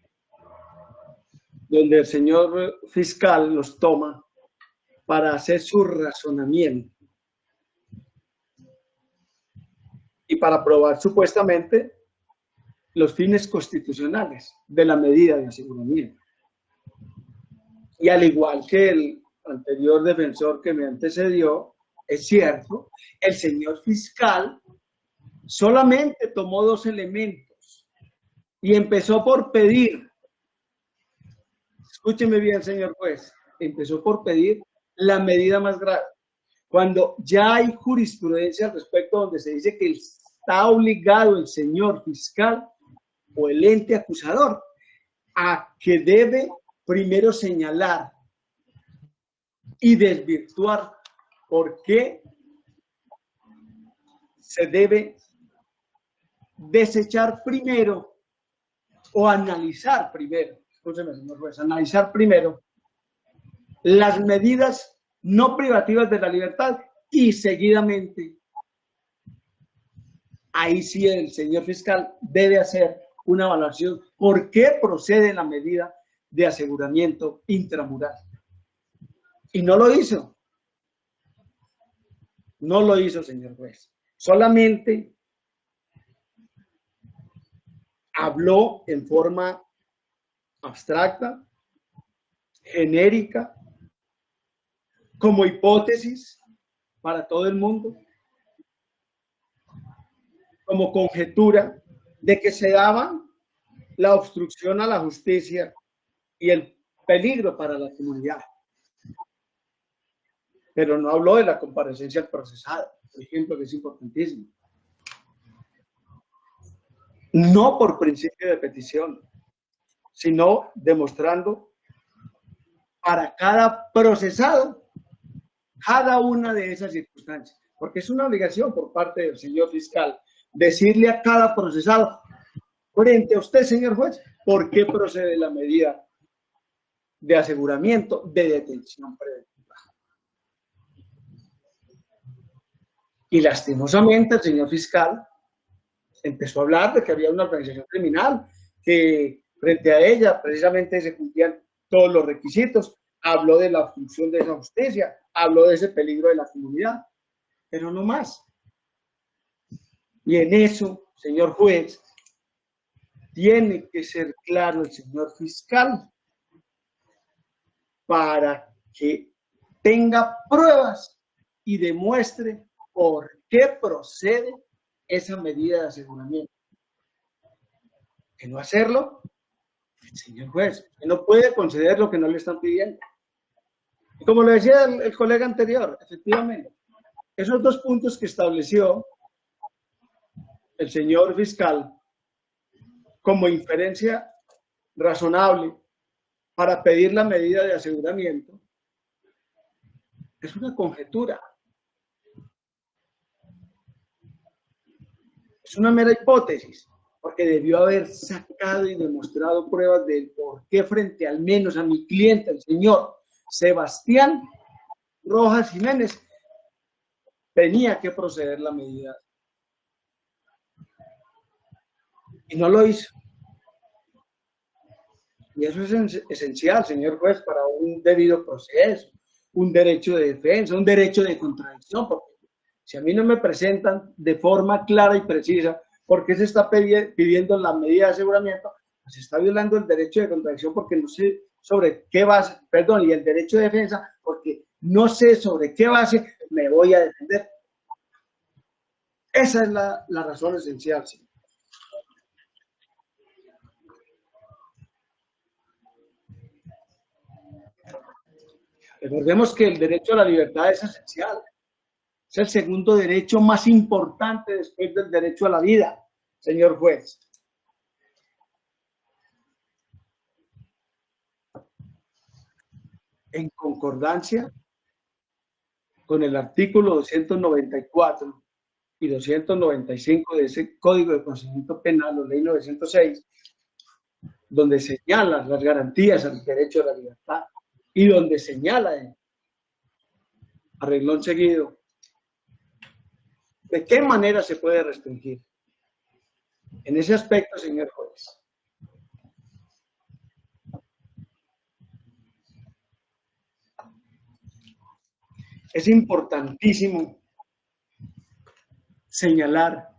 donde el señor fiscal los toma para hacer su razonamiento y para probar supuestamente los fines constitucionales de la medida de aseguramiento. Y al igual que el anterior defensor que me antecedió, es cierto, el señor fiscal solamente tomó dos elementos y empezó por pedir, escúcheme bien, señor juez, empezó por pedir la medida más grave. Cuando ya hay jurisprudencia al respecto donde se dice que está obligado el señor fiscal o el ente acusador a que debe primero señalar y desvirtuar por qué se debe desechar primero o analizar primero, escúcheme, señor juez, analizar primero las medidas no privativas de la libertad y seguidamente ahí sí el señor fiscal debe hacer una evaluación por qué procede la medida de aseguramiento intramural. Y no lo hizo. No lo hizo, señor juez. Solamente habló en forma abstracta, genérica, como hipótesis para todo el mundo, como conjetura de que se daba la obstrucción a la justicia y el peligro para la comunidad. Pero no habló de la comparecencia al procesado, por ejemplo, que es importantísimo. No por principio de petición, sino demostrando para cada procesado cada una de esas circunstancias. Porque es una obligación por parte del señor fiscal decirle a cada procesado, frente a usted, señor juez, por qué procede la medida de aseguramiento de detención preventiva. Y lastimosamente el señor fiscal empezó a hablar de que había una organización criminal, que frente a ella precisamente se cumplían todos los requisitos, habló de la obstrucción de esa justicia, habló de ese peligro de la comunidad, pero no más. Y en eso, señor juez, tiene que ser claro el señor fiscal para que tenga pruebas y demuestre por qué procede esa medida de aseguramiento. Que no hacerlo, señor juez, que no puede conceder lo que no le están pidiendo. Y como le decía el colega anterior, efectivamente, esos dos puntos que estableció el señor fiscal como inferencia razonable para pedir la medida de aseguramiento es una conjetura. Es una mera hipótesis, porque debió haber sacado y demostrado pruebas de por qué frente al menos a mi cliente, el señor Sebastián Rojas Jiménez, tenía que proceder la medida. Y no lo hizo. Y eso es esencial, señor juez, para un debido proceso, un derecho de defensa, un derecho de contradicción, porque si a mí no me presentan de forma clara y precisa por qué se está pidiendo la medida de aseguramiento, pues se está violando el derecho de contradicción porque no sé sobre qué base, perdón, y el derecho de defensa porque no sé sobre qué base me voy a defender. Esa es la razón esencial, señor. Recordemos que el derecho a la libertad es esencial. Es el segundo derecho más importante después del derecho a la vida, señor juez. En concordancia con el artículo 294 y 295 de ese Código de Procedimiento Penal, o Ley 906, donde señala las garantías al derecho a la libertad y donde señala, a renglón seguido, de qué manera se puede restringir. En ese aspecto, señor juez, es importantísimo señalar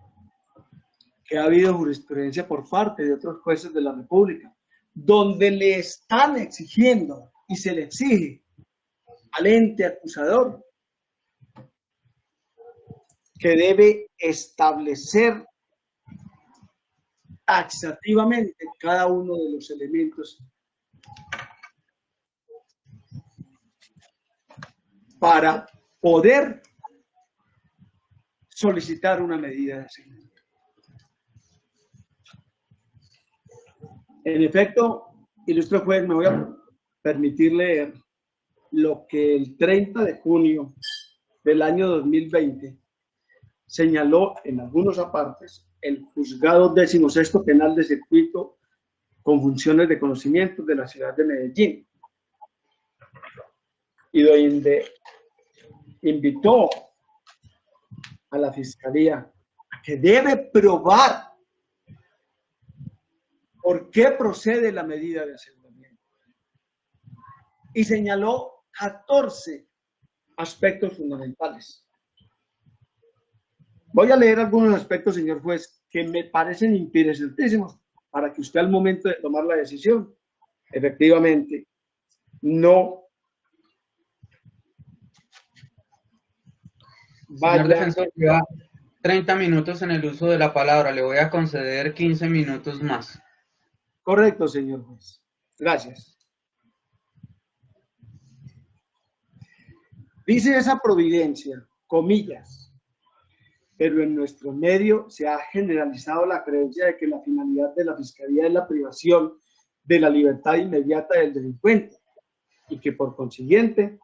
que ha habido jurisprudencia por parte de otros jueces de la República, donde le están exigiendo y se le exige al ente acusador que debe establecer taxativamente cada uno de los elementos para poder solicitar una medida de aseguramiento. En efecto, ilustre juez, me voy a permitir leer lo que el 30 de junio del año 2020 señaló en algunos apartes el Juzgado 16º Penal de Circuito con funciones de conocimiento de la ciudad de Medellín, y donde invitó a la Fiscalía a que debe probar por qué procede la medida de aseguramiento. Y señaló 14 aspectos fundamentales. Voy a leer algunos aspectos, señor juez, que me parecen interesantísimos para que usted al momento de tomar la decisión, efectivamente, no vaya... Señor defensor, lleva 30 minutos en el uso de la palabra. Le voy a conceder 15 minutos más. Correcto, señor juez. Gracias. Dice esa providencia, comillas, pero en nuestro medio se ha generalizado la creencia de que la finalidad de la Fiscalía es la privación de la libertad inmediata del delincuente y que por consiguiente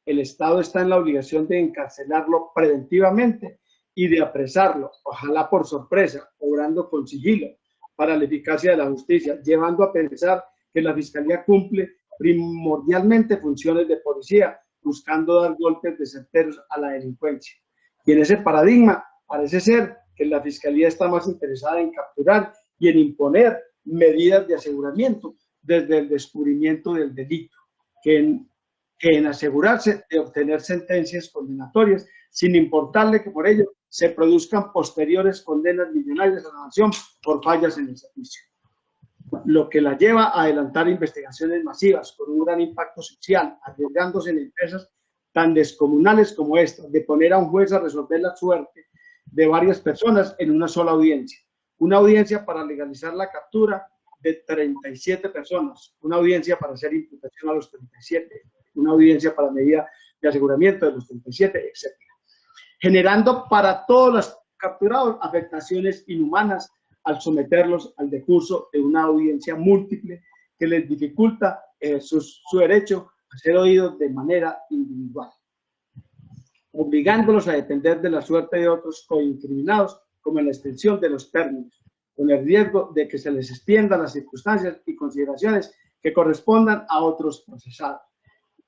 el Estado está en la obligación de encarcelarlo preventivamente y de apresarlo, ojalá por sorpresa, obrando con sigilo para la eficacia de la justicia, llevando a pensar que la Fiscalía cumple primordialmente funciones de policía, buscando dar golpes de certeros a la delincuencia. Y en ese paradigma parece ser que la Fiscalía está más interesada en capturar y en imponer medidas de aseguramiento desde el descubrimiento del delito, que en asegurarse de obtener sentencias condenatorias, sin importarle que por ello se produzcan posteriores condenas millonarias a la nación por fallas en el servicio. lo que la lleva a adelantar investigaciones masivas con un gran impacto social, arriesgándose en empresas tan descomunales como esta, de poner a un juez a resolver la suerte de varias personas en una sola audiencia. Una audiencia para legalizar la captura de 37 personas, una audiencia para hacer imputación a los 37, una audiencia para medida de aseguramiento de los 37, etc. Generando para todos los capturados afectaciones inhumanas al someterlos al decurso de una audiencia múltiple que les dificulta su derecho a ser oídos de manera individual, obligándolos a depender de la suerte de otros coincriminados, como en la extensión de los términos, con el riesgo de que se les extiendan las circunstancias y consideraciones que correspondan a otros procesados,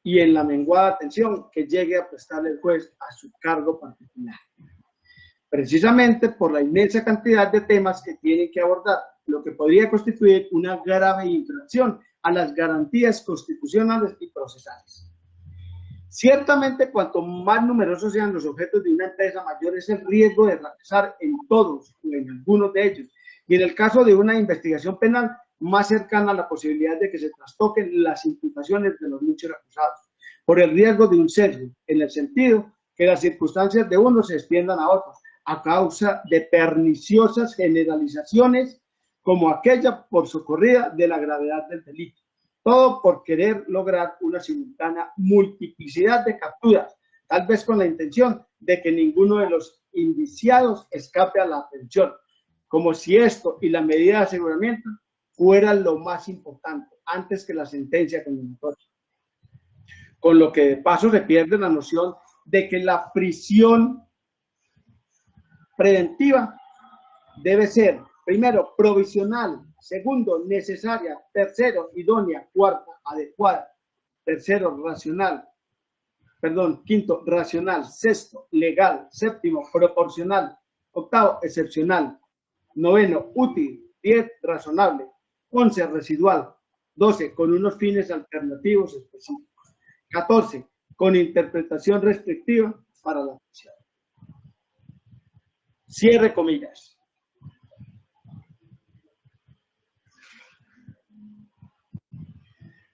y en la menguada atención que llegue a prestarle el juez a su cargo particular. Precisamente por la inmensa cantidad de temas que tienen que abordar, lo que podría constituir una grave infracción a las garantías constitucionales y procesales. Ciertamente, cuanto más numerosos sean los objetos de una empresa, mayor es el riesgo de fracasar en todos o en algunos de ellos. Y en el caso de una investigación penal, más cercana a la posibilidad de que se trastoquen las imputaciones de los muchos acusados, por el riesgo de un sesgo, en el sentido que las circunstancias de unos se extiendan a otros, a causa de perniciosas generalizaciones como aquella por socorrida de la gravedad del delito. Todo por querer lograr una simultánea multiplicidad de capturas, tal vez con la intención de que ninguno de los indiciados escape a la atención, como si esto y la medida de aseguramiento fueran lo más importante, antes que la sentencia condenatoria. Con lo que de paso se pierde la noción de que la prisión preventiva debe ser, primero, provisional, segundo, necesaria, tercero, idónea, cuarta, adecuada, tercero, quinto, racional, sexto, legal, séptimo, proporcional, octavo, excepcional, noveno, útil, 10, razonable, 11, residual, 12, con unos fines alternativos específicos, 14, con interpretación restrictiva para la prisión. Cierre comillas.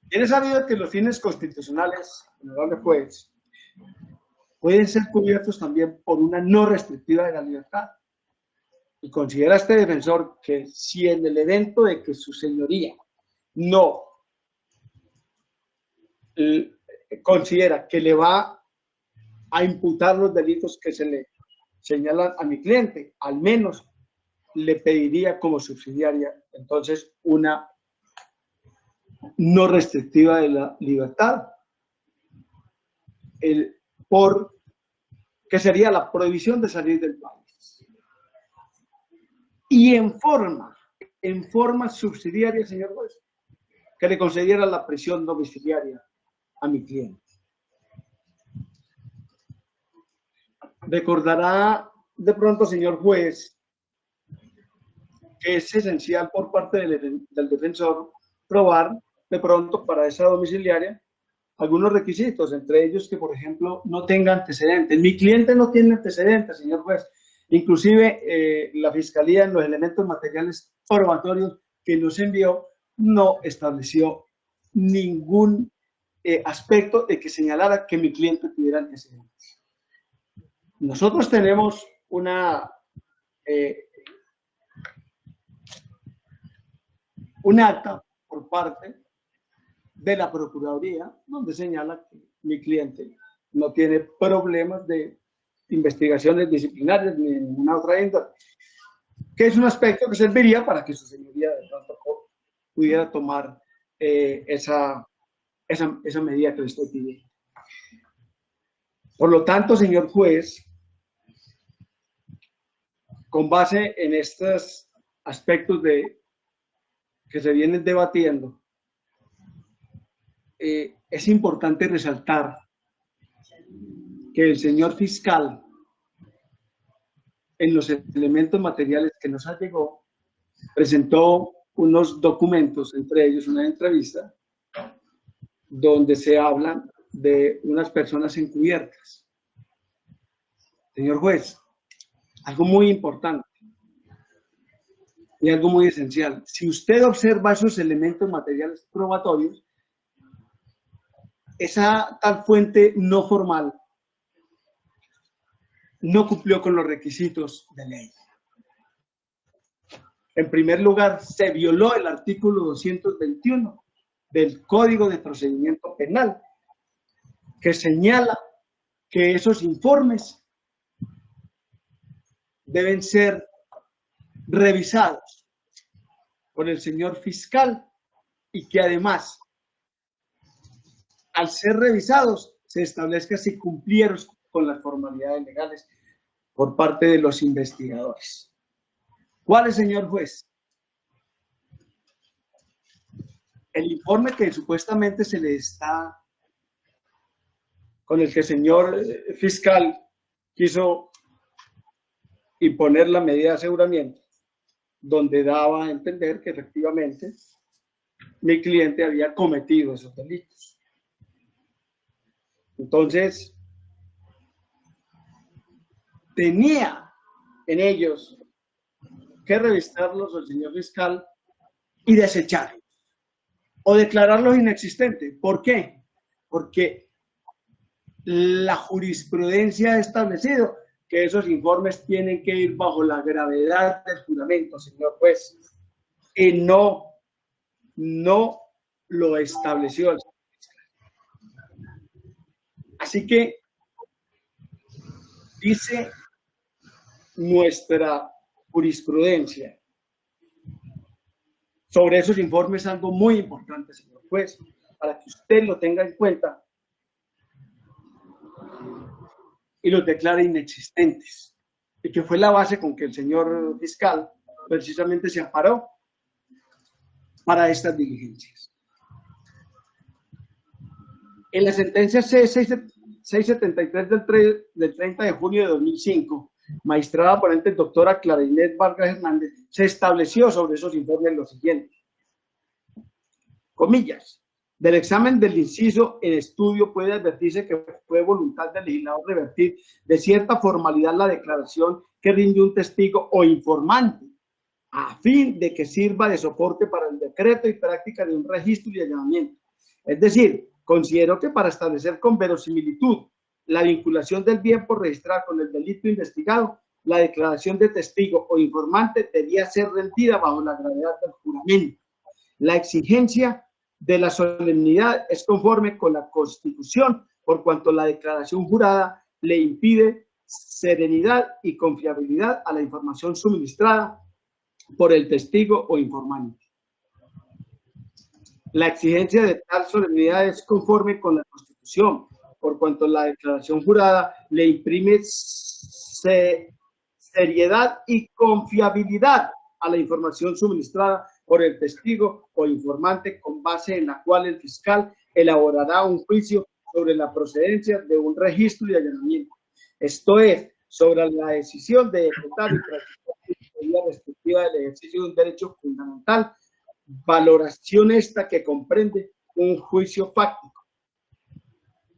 Bien es sabido que los fines constitucionales, honorable juez, pueden ser cubiertos también por una no restrictiva de la libertad. Y considera este defensor que si en el evento de que su señoría no considera que le va a imputar los delitos que se le señalan a mi cliente, al menos le pediría como subsidiaria entonces una no restrictiva de la libertad, que sería la prohibición de salir del país. Y en forma subsidiaria, señor juez, que le concediera la prisión domiciliaria a mi cliente. Recordará de pronto, señor juez, que es esencial por parte del defensor probar de pronto para esa domiciliaria algunos requisitos, entre ellos que, por ejemplo, no tenga antecedentes. Mi cliente no tiene antecedentes, señor juez. Inclusive, la Fiscalía en los elementos materiales probatorios que nos envió no estableció ningún aspecto de que señalara que mi cliente tuviera antecedentes. Nosotros tenemos un acta por parte de la Procuraduría donde señala que mi cliente no tiene problemas de investigaciones disciplinarias ni de ninguna otra índole, que es un aspecto que serviría para que su señoría de pronto pudiera tomar esa medida que le estoy pidiendo. Por lo tanto, señor juez, con base en estos aspectos que se vienen debatiendo, es importante resaltar que el señor fiscal, en los elementos materiales que nos llegó, presentó unos documentos, entre ellos una entrevista, donde se habla de unas personas encubiertas. Señor juez, algo muy importante. y algo muy esencial. Si usted observa esos elementos materiales probatorios, esa tal fuente no formal no cumplió con los requisitos de ley. En primer lugar, se violó el artículo 221 del Código de Procedimiento Penal, que señala que esos informes deben ser revisados por el señor fiscal y que además, al ser revisados, se establezca si cumplieron con las formalidades legales por parte de los investigadores. ¿Cuál es, señor juez? El informe que supuestamente se le está, con el que el señor fiscal quiso imponer la medida de aseguramiento, donde daba a entender que efectivamente mi cliente había cometido esos delitos. Entonces, tenía en ellos que revisarlos el señor fiscal y desecharlos o declararlos inexistentes. ¿Por qué? Porque la jurisprudencia ha establecido que esos informes tienen que ir bajo la gravedad del juramento, señor juez, y no lo estableció el señor fiscal. Así que dice nuestra jurisprudencia sobre esos informes algo muy importante, señor juez, para que usted lo tenga en cuenta y los declare inexistentes, y que fue la base con que el señor fiscal precisamente se amparó para estas diligencias. En la sentencia C673 del 30 de junio de 2005, magistrada ponente doctora Clara Inés Vargas Hernández, se estableció sobre esos informes lo siguiente, comillas, del examen del inciso en estudio puede advertirse que fue voluntad del legislador revertir de cierta formalidad la declaración que rinde un testigo o informante, a fin de que sirva de soporte para el decreto y práctica de un registro y allanamiento. Es decir, considero que para establecer con verosimilitud la vinculación del bien por registrar con el delito investigado, la declaración de testigo o informante debía ser rendida bajo la gravedad del juramento. La exigencia de la solemnidad es conforme con la Constitución, por cuanto la declaración jurada le impide serenidad y confiabilidad a la información suministrada por el testigo o informante. La exigencia de tal solemnidad es conforme con la Constitución, por cuanto la declaración jurada le imprime seriedad y confiabilidad a la información suministrada por el testigo o informante, con base en la cual el fiscal elaborará un juicio sobre la procedencia de un registro y allanamiento. Esto es, sobre la decisión de ejecutar y practicar la respectiva del ejercicio de un derecho fundamental, valoración esta que comprende un juicio fáctico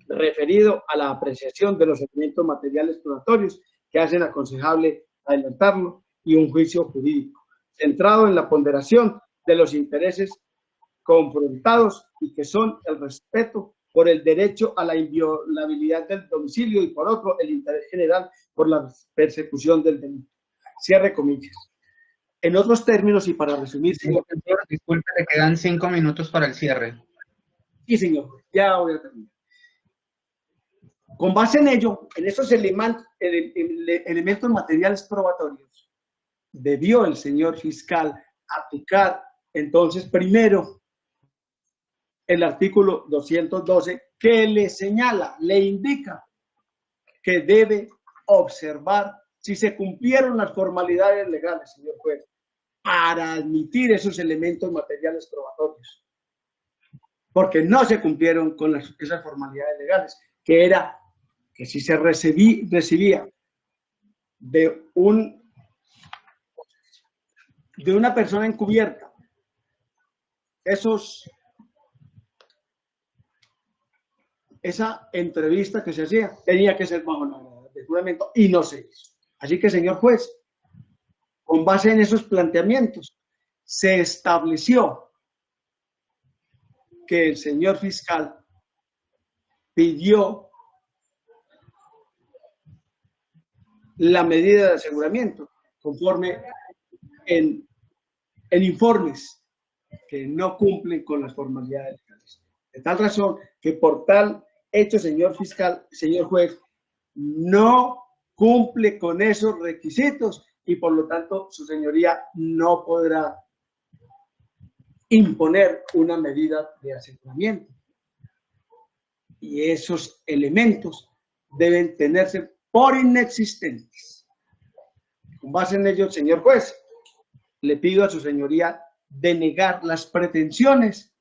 referido a la apreciación de los elementos materiales probatorios que hacen aconsejable adelantarlo, y un juicio jurídico centrado en la ponderación de los intereses confrontados y que son el respeto por el derecho a la inviolabilidad del domicilio y por otro el interés general por la persecución del delito. Cierre comillas. En otros términos y para resumir, señor, disculpe, le quedan 5 minutos para el cierre. Sí, señor, ya voy a terminar. Con base en ello, en esos elementos materiales probatorios, debió el señor fiscal aplicar entonces primero el artículo 212 que le señala, le indica que debe observar si se cumplieron las formalidades legales, señor juez, para admitir esos elementos materiales probatorios, porque no se cumplieron con esas formalidades legales, que era que si se recibía de una persona encubierta esa entrevista que se hacía tenía que ser bajo la gravedad del juramento y no se hizo. Así que, señor juez, Con base en esos planteamientos, se estableció que el señor fiscal pidió la medida de aseguramiento conforme en informes que no cumplen con las formalidades legales. De tal razón que por tal hecho, señor fiscal, señor juez, no cumple con esos requisitos y por lo tanto su señoría no podrá imponer una medida de aseguramiento. Y esos elementos deben tenerse por inexistentes. Con base en ello, señor juez, le pido a su señoría denegar las pretensiones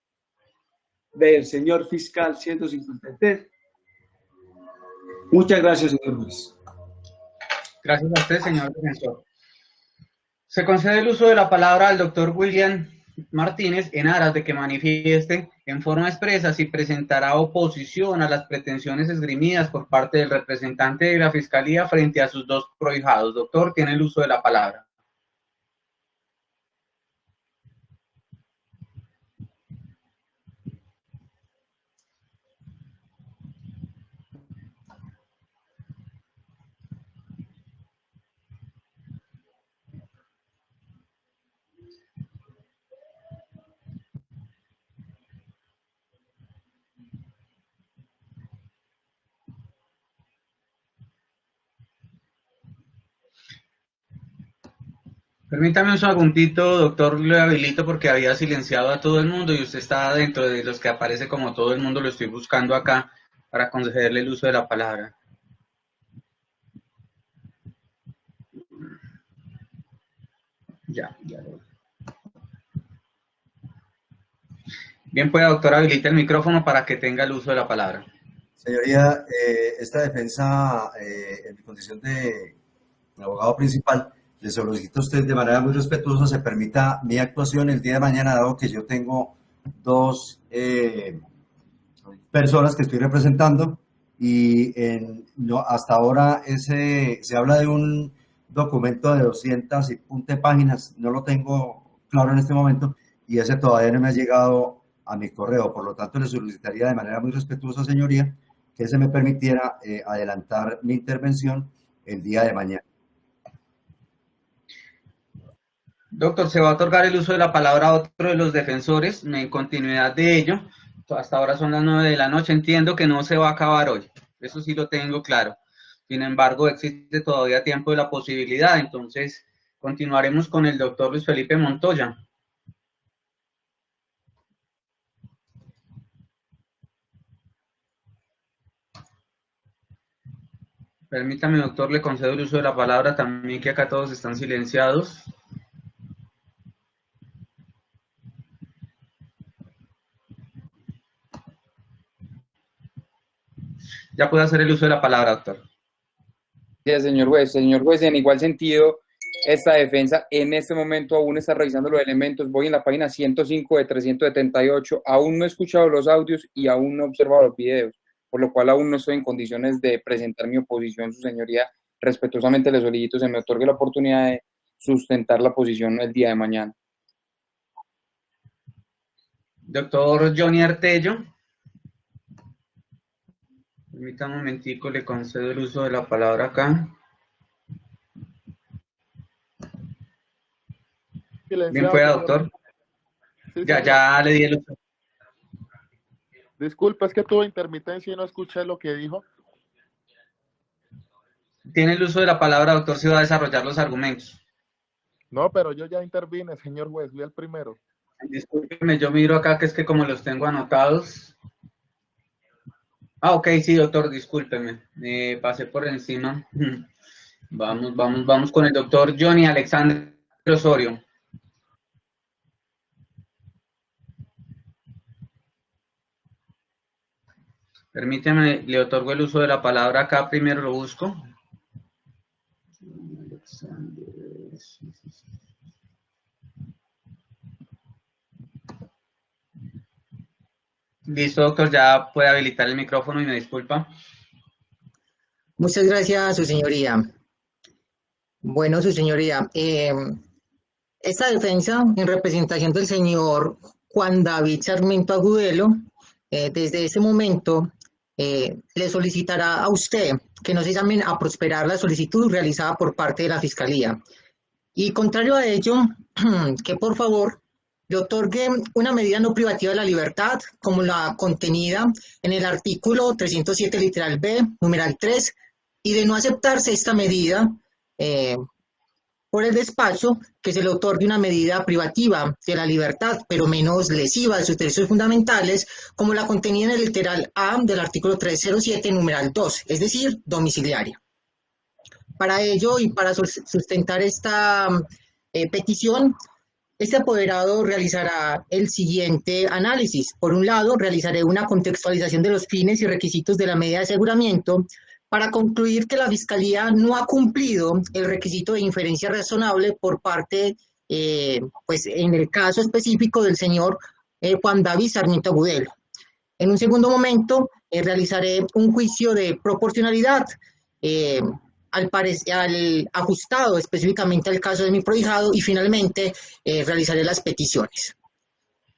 del señor fiscal 153. Muchas gracias, señor juez. Gracias a usted, señor defensor. Se concede el uso de la palabra al doctor William Martínez en aras de que manifieste en forma expresa si presentará oposición a las pretensiones esgrimidas por parte del representante de la Fiscalía frente a sus dos prohijados. Doctor, tiene el uso de la palabra. Permítame un segundito, doctor, le habilito porque había silenciado a todo el mundo y usted está dentro de los que aparece como todo el mundo, lo estoy buscando acá para concederle el uso de la palabra. Ya. Bien, pues, doctor, habilita el micrófono para que tenga el uso de la palabra. Señoría, esta defensa, en mi condición de abogado principal, le solicito a usted de manera muy respetuosa se permita mi actuación el día de mañana, dado que yo tengo dos personas que estoy representando y hasta ahora se habla de un documento de 200 y punta páginas, no lo tengo claro en este momento y ese todavía no me ha llegado a mi correo, por lo tanto le solicitaría de manera muy respetuosa, señoría, que se me permitiera adelantar mi intervención el día de mañana. Doctor, se va a otorgar el uso de la palabra a otro de los defensores en continuidad de ello. Hasta ahora son las 9 de la noche, entiendo que no se va a acabar hoy, eso sí lo tengo claro. Sin embargo, existe todavía tiempo de la posibilidad, entonces continuaremos con el doctor Luis Felipe Montoya. Permítame, doctor, le concedo el uso de la palabra también, que acá todos están silenciados. Ya puede hacer el uso de la palabra, doctor. Sí, señor juez. Señor juez, en igual sentido, esta defensa en este momento aún está revisando los elementos. Voy en la página 105 de 378. Aún no he escuchado los audios y aún no he observado los videos, por lo cual aún no estoy en condiciones de presentar mi oposición. Su señoría, respetuosamente le solicito se me otorgue la oportunidad de sustentar la posición el día de mañana. Doctor Johnny Artello. Permítame un momentico, le concedo el uso de la palabra acá. Bien pueda, doctor. Sí, ya le di el uso. Disculpa, es que tuve intermitencia y no escuché lo que dijo. Tiene el uso de la palabra, doctor, si va a desarrollar los argumentos. No, pero yo ya intervine, señor juez, fui el primero. Discúlpeme, yo miro acá que es que como los tengo anotados. Ah, ok, sí, doctor, discúlpeme, pasé por encima. Vamos con el doctor Johnny Alexander Osorio. Permíteme, le otorgo el uso de la palabra acá, primero lo busco. Listo, doctor, ya puede habilitar el micrófono y me disculpa. Muchas gracias, su señoría. Bueno, su señoría, esta defensa en representación del señor Juan David Sarmiento Agudelo, desde ese momento le solicitará a usted que no se llamen a prosperar la solicitud realizada por parte de la Fiscalía. Y contrario a ello, que por favor le otorgue una medida no privativa de la libertad, como la contenida en el artículo 307 literal B, numeral 3, y de no aceptarse esta medida, por el despacho, que se le otorgue una medida privativa de la libertad, pero menos lesiva de sus derechos fundamentales, como la contenida en el literal A del artículo 307, numeral 2, es decir, domiciliaria. Para ello y para sustentar esta petición, este apoderado realizará el siguiente análisis. Por un lado, realizaré una contextualización de los fines y requisitos de la medida de aseguramiento para concluir que la Fiscalía no ha cumplido el requisito de inferencia razonable por parte, pues en el caso específico del señor Juan David Sarmiento Agudelo. En un segundo momento, realizaré un juicio de proporcionalidad, al ajustado específicamente al caso de mi prohijado, y finalmente realizaré las peticiones.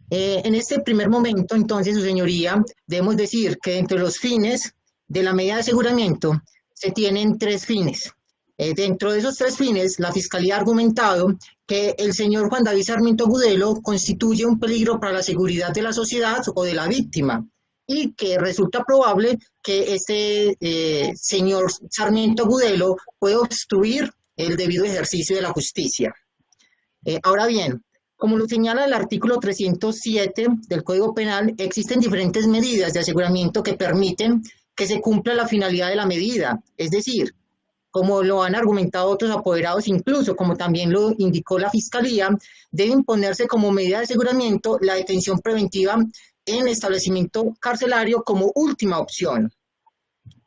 En este primer momento, entonces, su señoría, debemos decir que entre los fines de la medida de aseguramiento se tienen 3 fines. Dentro de esos 3 fines, la Fiscalía ha argumentado que el señor Juan David Sarmiento Agudelo constituye un peligro para la seguridad de la sociedad o de la víctima, y que resulta probable que este señor Sarmiento Agudelo pueda obstruir el debido ejercicio de la justicia. Ahora bien, como lo señala el artículo 307 del Código Penal, existen diferentes medidas de aseguramiento que permiten que se cumpla la finalidad de la medida, es decir, como lo han argumentado otros apoderados, incluso como también lo indicó la Fiscalía, debe imponerse como medida de aseguramiento la detención preventiva en establecimiento carcelario como última opción.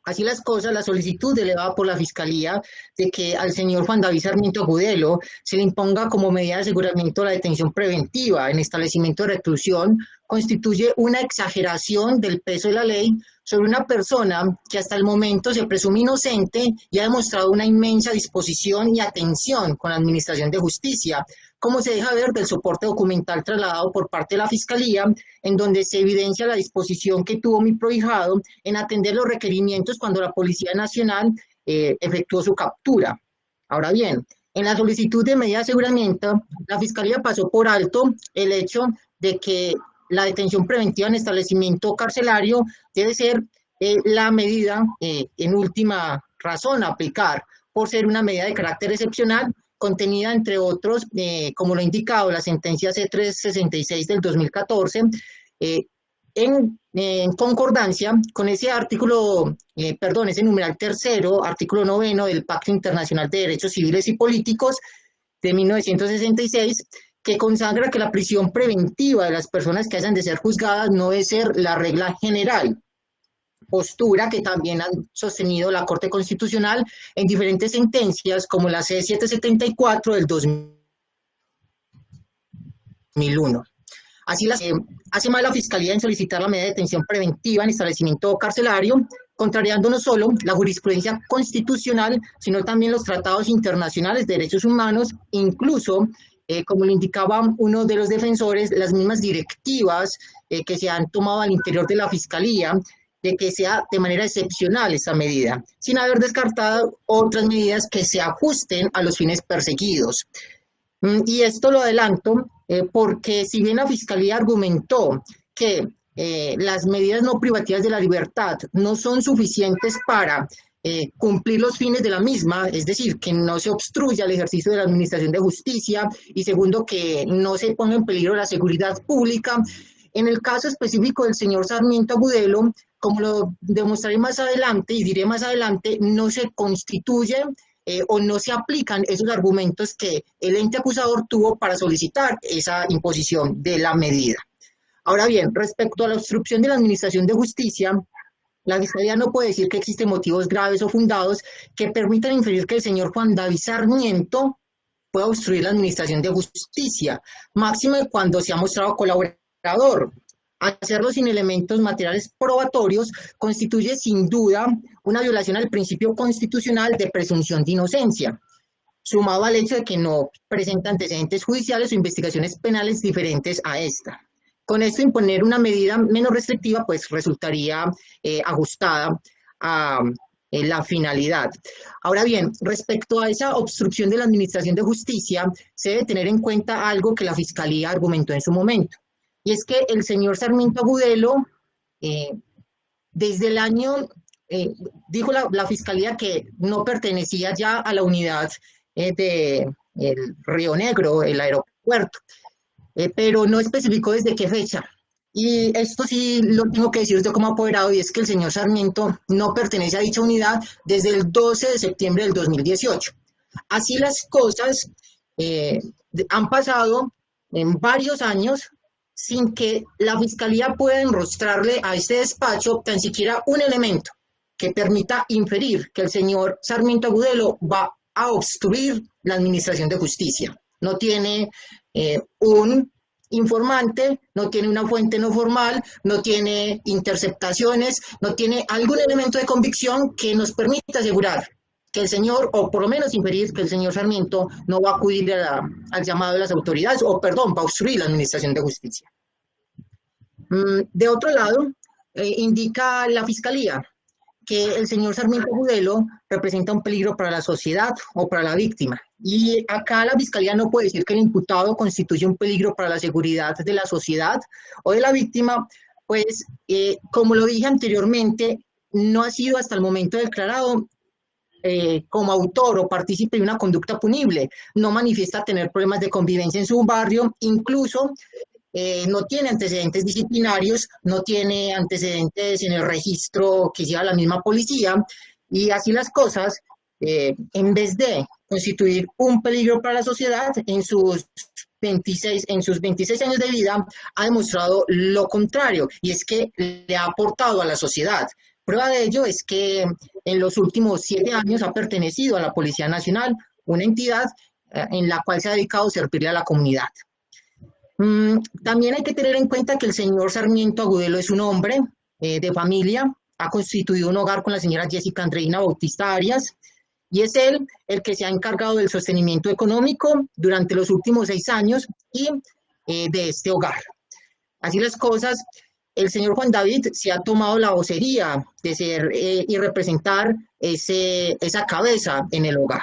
Así las cosas, la solicitud elevada por la Fiscalía de que al señor Juan David Sarmiento Agudelo se le imponga como medida de aseguramiento la detención preventiva en establecimiento de reclusión constituye una exageración del peso de la ley sobre una persona que hasta el momento se presume inocente y ha demostrado una inmensa disposición y atención con la Administración de Justicia, como se deja ver del soporte documental trasladado por parte de la Fiscalía, en donde se evidencia la disposición que tuvo mi prohijado en atender los requerimientos cuando la Policía Nacional efectuó su captura. Ahora bien, en la solicitud de medida de aseguramiento, la Fiscalía pasó por alto el hecho de que la detención preventiva en establecimiento carcelario debe ser la medida en última razón a aplicar, por ser una medida de carácter excepcional, contenida entre otros, como lo ha indicado la sentencia C366 del 2014, en concordancia con ese artículo, ese numeral tercero, artículo 9 del Pacto Internacional de Derechos Civiles y Políticos de 1966, que consagra que la prisión preventiva de las personas que hayan de ser juzgadas no debe ser la regla general, postura que también han sostenido la Corte Constitucional en diferentes sentencias, como la C774 del 2001. Así hace mal la Fiscalía en solicitar la medida de detención preventiva en establecimiento carcelario, contrariando no solo la jurisprudencia constitucional, sino también los tratados internacionales de derechos humanos, incluso como lo indicaba uno de los defensores, las mismas directivas que se han tomado al interior de la Fiscalía, de que sea de manera excepcional esta medida, sin haber descartado otras medidas que se ajusten a los fines perseguidos. Y esto lo adelanto porque si bien la Fiscalía argumentó que las medidas no privativas de la libertad no son suficientes para cumplir los fines de la misma, es decir, que no se obstruya el ejercicio de la Administración de Justicia, y segundo, que no se ponga en peligro la seguridad pública. En el caso específico del señor Sarmiento Agudelo, como lo demostraré más adelante y diré más adelante, no se constituye o no se aplican esos argumentos que el ente acusador tuvo para solicitar esa imposición de la medida. Ahora bien, respecto a la obstrucción de la Administración de Justicia, la Fiscalía no puede decir que existen motivos graves o fundados que permitan inferir que el señor Juan David Sarmiento pueda obstruir la Administración de Justicia, máxime cuando se ha mostrado colaborador. Hacerlo sin elementos materiales probatorios constituye sin duda una violación al principio constitucional de presunción de inocencia. sumado al hecho de que no presenta antecedentes judiciales o investigaciones penales diferentes a esta. Con esto, imponer una medida menos restrictiva pues resultaría ajustada a la finalidad. Ahora bien, respecto a esa obstrucción de la Administración de Justicia, se debe tener en cuenta algo que la Fiscalía argumentó en su momento, y es que el señor Sarmiento Agudelo, desde el año, dijo la Fiscalía que no pertenecía ya a la unidad de Río Negro, el aeropuerto, pero no especificó desde qué fecha. Y esto sí lo tengo que decir yo como apoderado, y es que el señor Sarmiento no pertenece a dicha unidad desde el 12 de septiembre del 2018. Así las cosas han pasado en varios años sin que la Fiscalía pueda enrostrarle a este despacho tan siquiera un elemento que permita inferir que el señor Sarmiento Agudelo va a obstruir la Administración de Justicia. No tiene un informante, no tiene una fuente no formal, no tiene interceptaciones, no tiene algún elemento de convicción que nos permita asegurar que el señor, o por lo menos inferir que el señor Sarmiento no va a acudir al llamado de las autoridades, o perdón, va a obstruir la Administración de Justicia. De otro lado, indica la Fiscalía que el señor Sarmiento Agudelo representa un peligro para la sociedad o para la víctima. Y acá la Fiscalía no puede decir que el imputado constituye un peligro para la seguridad de la sociedad o de la víctima, pues, como lo dije anteriormente, no ha sido hasta el momento declarado como autor o partícipe de una conducta punible. No manifiesta tener problemas de convivencia en su barrio, incluso no tiene antecedentes disciplinarios, no tiene antecedentes en el registro que lleva la misma policía, y así las cosas, en vez de constituir un peligro para la sociedad, en sus 26 años de vida ha demostrado lo contrario, y es que le ha aportado a la sociedad. Prueba de ello es que en los últimos 7 años ha pertenecido a la Policía Nacional, una entidad en la cual se ha dedicado a servirle a la comunidad. También hay que tener en cuenta que el señor Sarmiento Agudelo es un hombre de familia, ha constituido un hogar con la señora Jessica Andreina Bautista Arias, y es él el que se ha encargado del sostenimiento económico durante los últimos 6 años y de este hogar. Así las cosas, el señor Juan David se ha tomado la vocería de ser y representar esa cabeza en el hogar.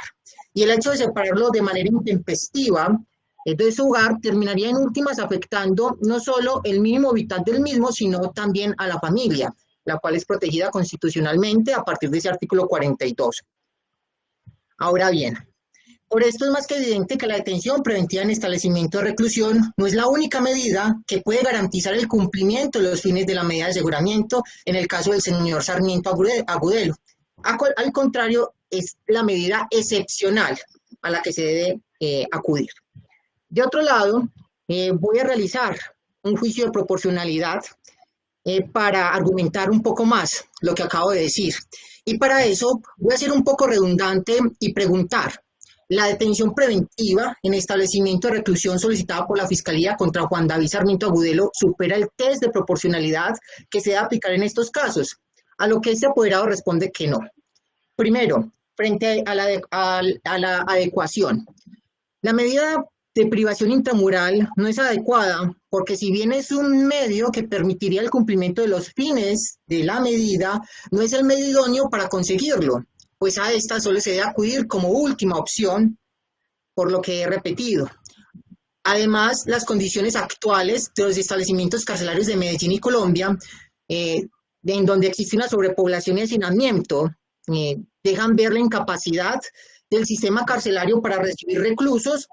Y el hecho de separarlo de manera intempestiva de su hogar terminaría en últimas afectando no solo el mínimo vital del mismo, sino también a la familia, la cual es protegida constitucionalmente a partir de ese artículo 42. Ahora bien, por esto es más que evidente que la detención preventiva en establecimiento de reclusión no es la única medida que puede garantizar el cumplimiento de los fines de la medida de aseguramiento en el caso del señor Sarmiento Agudelo. Al contrario, es la medida excepcional a la que se debe acudir. De otro lado, voy a realizar un juicio de proporcionalidad para argumentar un poco más lo que acabo de decir. Y para eso voy a ser un poco redundante y preguntar, ¿la detención preventiva en establecimiento de reclusión solicitada por la Fiscalía contra Juan David Sarmiento Agudelo supera el test de proporcionalidad que se debe aplicar en estos casos? A lo que este apoderado responde que no. Primero, frente a la adecuación. La medida de privación intramural no es adecuada porque si bien es un medio que permitiría el cumplimiento de los fines de la medida, no es el medio idóneo para conseguirlo, pues a esta solo se debe acudir como última opción, por lo que he repetido. Además, las condiciones actuales de los establecimientos carcelarios de Medellín y Colombia, en donde existe una sobrepoblación y hacinamiento, dejan ver la incapacidad del sistema carcelario para recibir reclusos,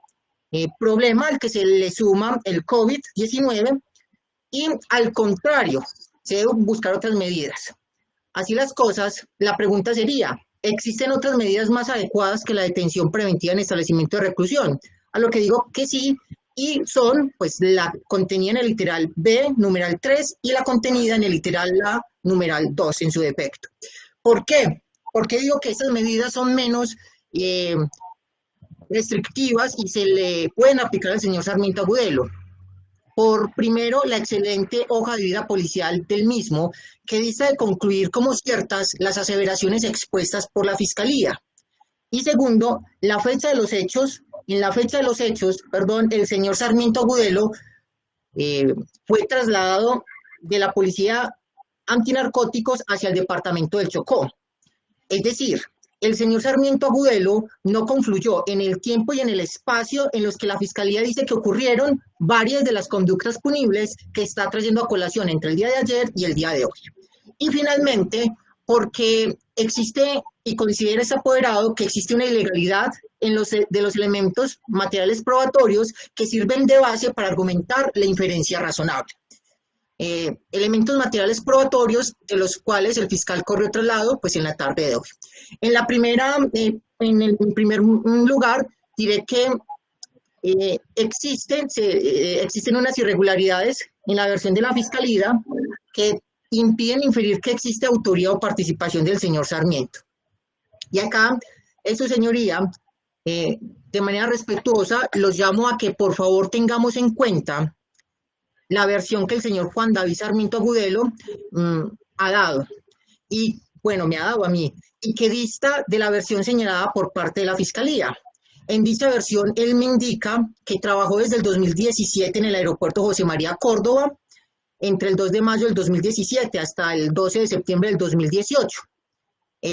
problema al que se le suma el COVID-19, y al contrario, se deben buscar otras medidas. Así las cosas, la pregunta sería, ¿existen otras medidas más adecuadas que la detención preventiva en establecimiento de reclusión? A lo que digo que sí, y son pues la contenida en el literal B, numeral 3, y la contenida en el literal A, numeral 2 en su defecto. ¿Por qué? Porque digo que estas medidas son menos restrictivas y se le pueden aplicar al señor Sarmiento Agudelo. Por primero, la excelente hoja de vida policial del mismo, que dista de concluir como ciertas las aseveraciones expuestas por la Fiscalía. Y segundo, la fecha de los hechos, en la fecha de los hechos, perdón, el señor Sarmiento Agudelo fue trasladado de la policía antinarcóticos hacia el departamento del Chocó. Es decir, el señor Sarmiento Agudelo no confluyó en el tiempo y en el espacio en los que la Fiscalía dice que ocurrieron varias de las conductas punibles que está trayendo a colación entre el día de ayer y el día de hoy. Y finalmente, porque existe, y considera ese apoderado, que existe una ilegalidad en de los elementos materiales probatorios que sirven de base para argumentar la inferencia razonable. Elementos materiales probatorios de los cuales el fiscal corrió traslado pues en la tarde de hoy. En el primer lugar diré que existen unas irregularidades en la versión de la fiscalía que impiden inferir que existe autoría o participación del señor Sarmiento. Y acá, su señoría, de manera respetuosa, los llamo a que por favor tengamos en cuenta la versión que el señor Juan David Sarmiento Agudelo ha dado, y bueno, me ha dado a mí, y que dista de la versión señalada por parte de la Fiscalía. En dicha versión, él me indica que trabajó desde el 2017 en el aeropuerto José María Córdoba, entre el 2 de mayo del 2017 hasta el 12 de septiembre del 2018.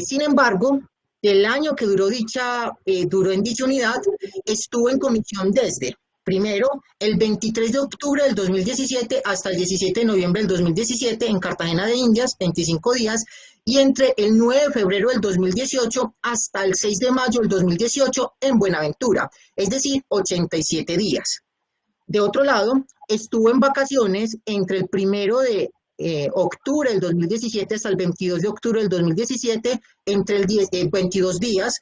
Sin embargo, del año que duró en dicha unidad, estuvo en comisión desde, primero, el 23 de octubre del 2017 hasta el 17 de noviembre del 2017 en Cartagena de Indias, 25 días, y entre el 9 de febrero del 2018 hasta el 6 de mayo del 2018 en Buenaventura, es decir, 87 días. De otro lado, estuvo en vacaciones entre el 1 de octubre del 2017 hasta el 22 de octubre del 2017, entre 22 días,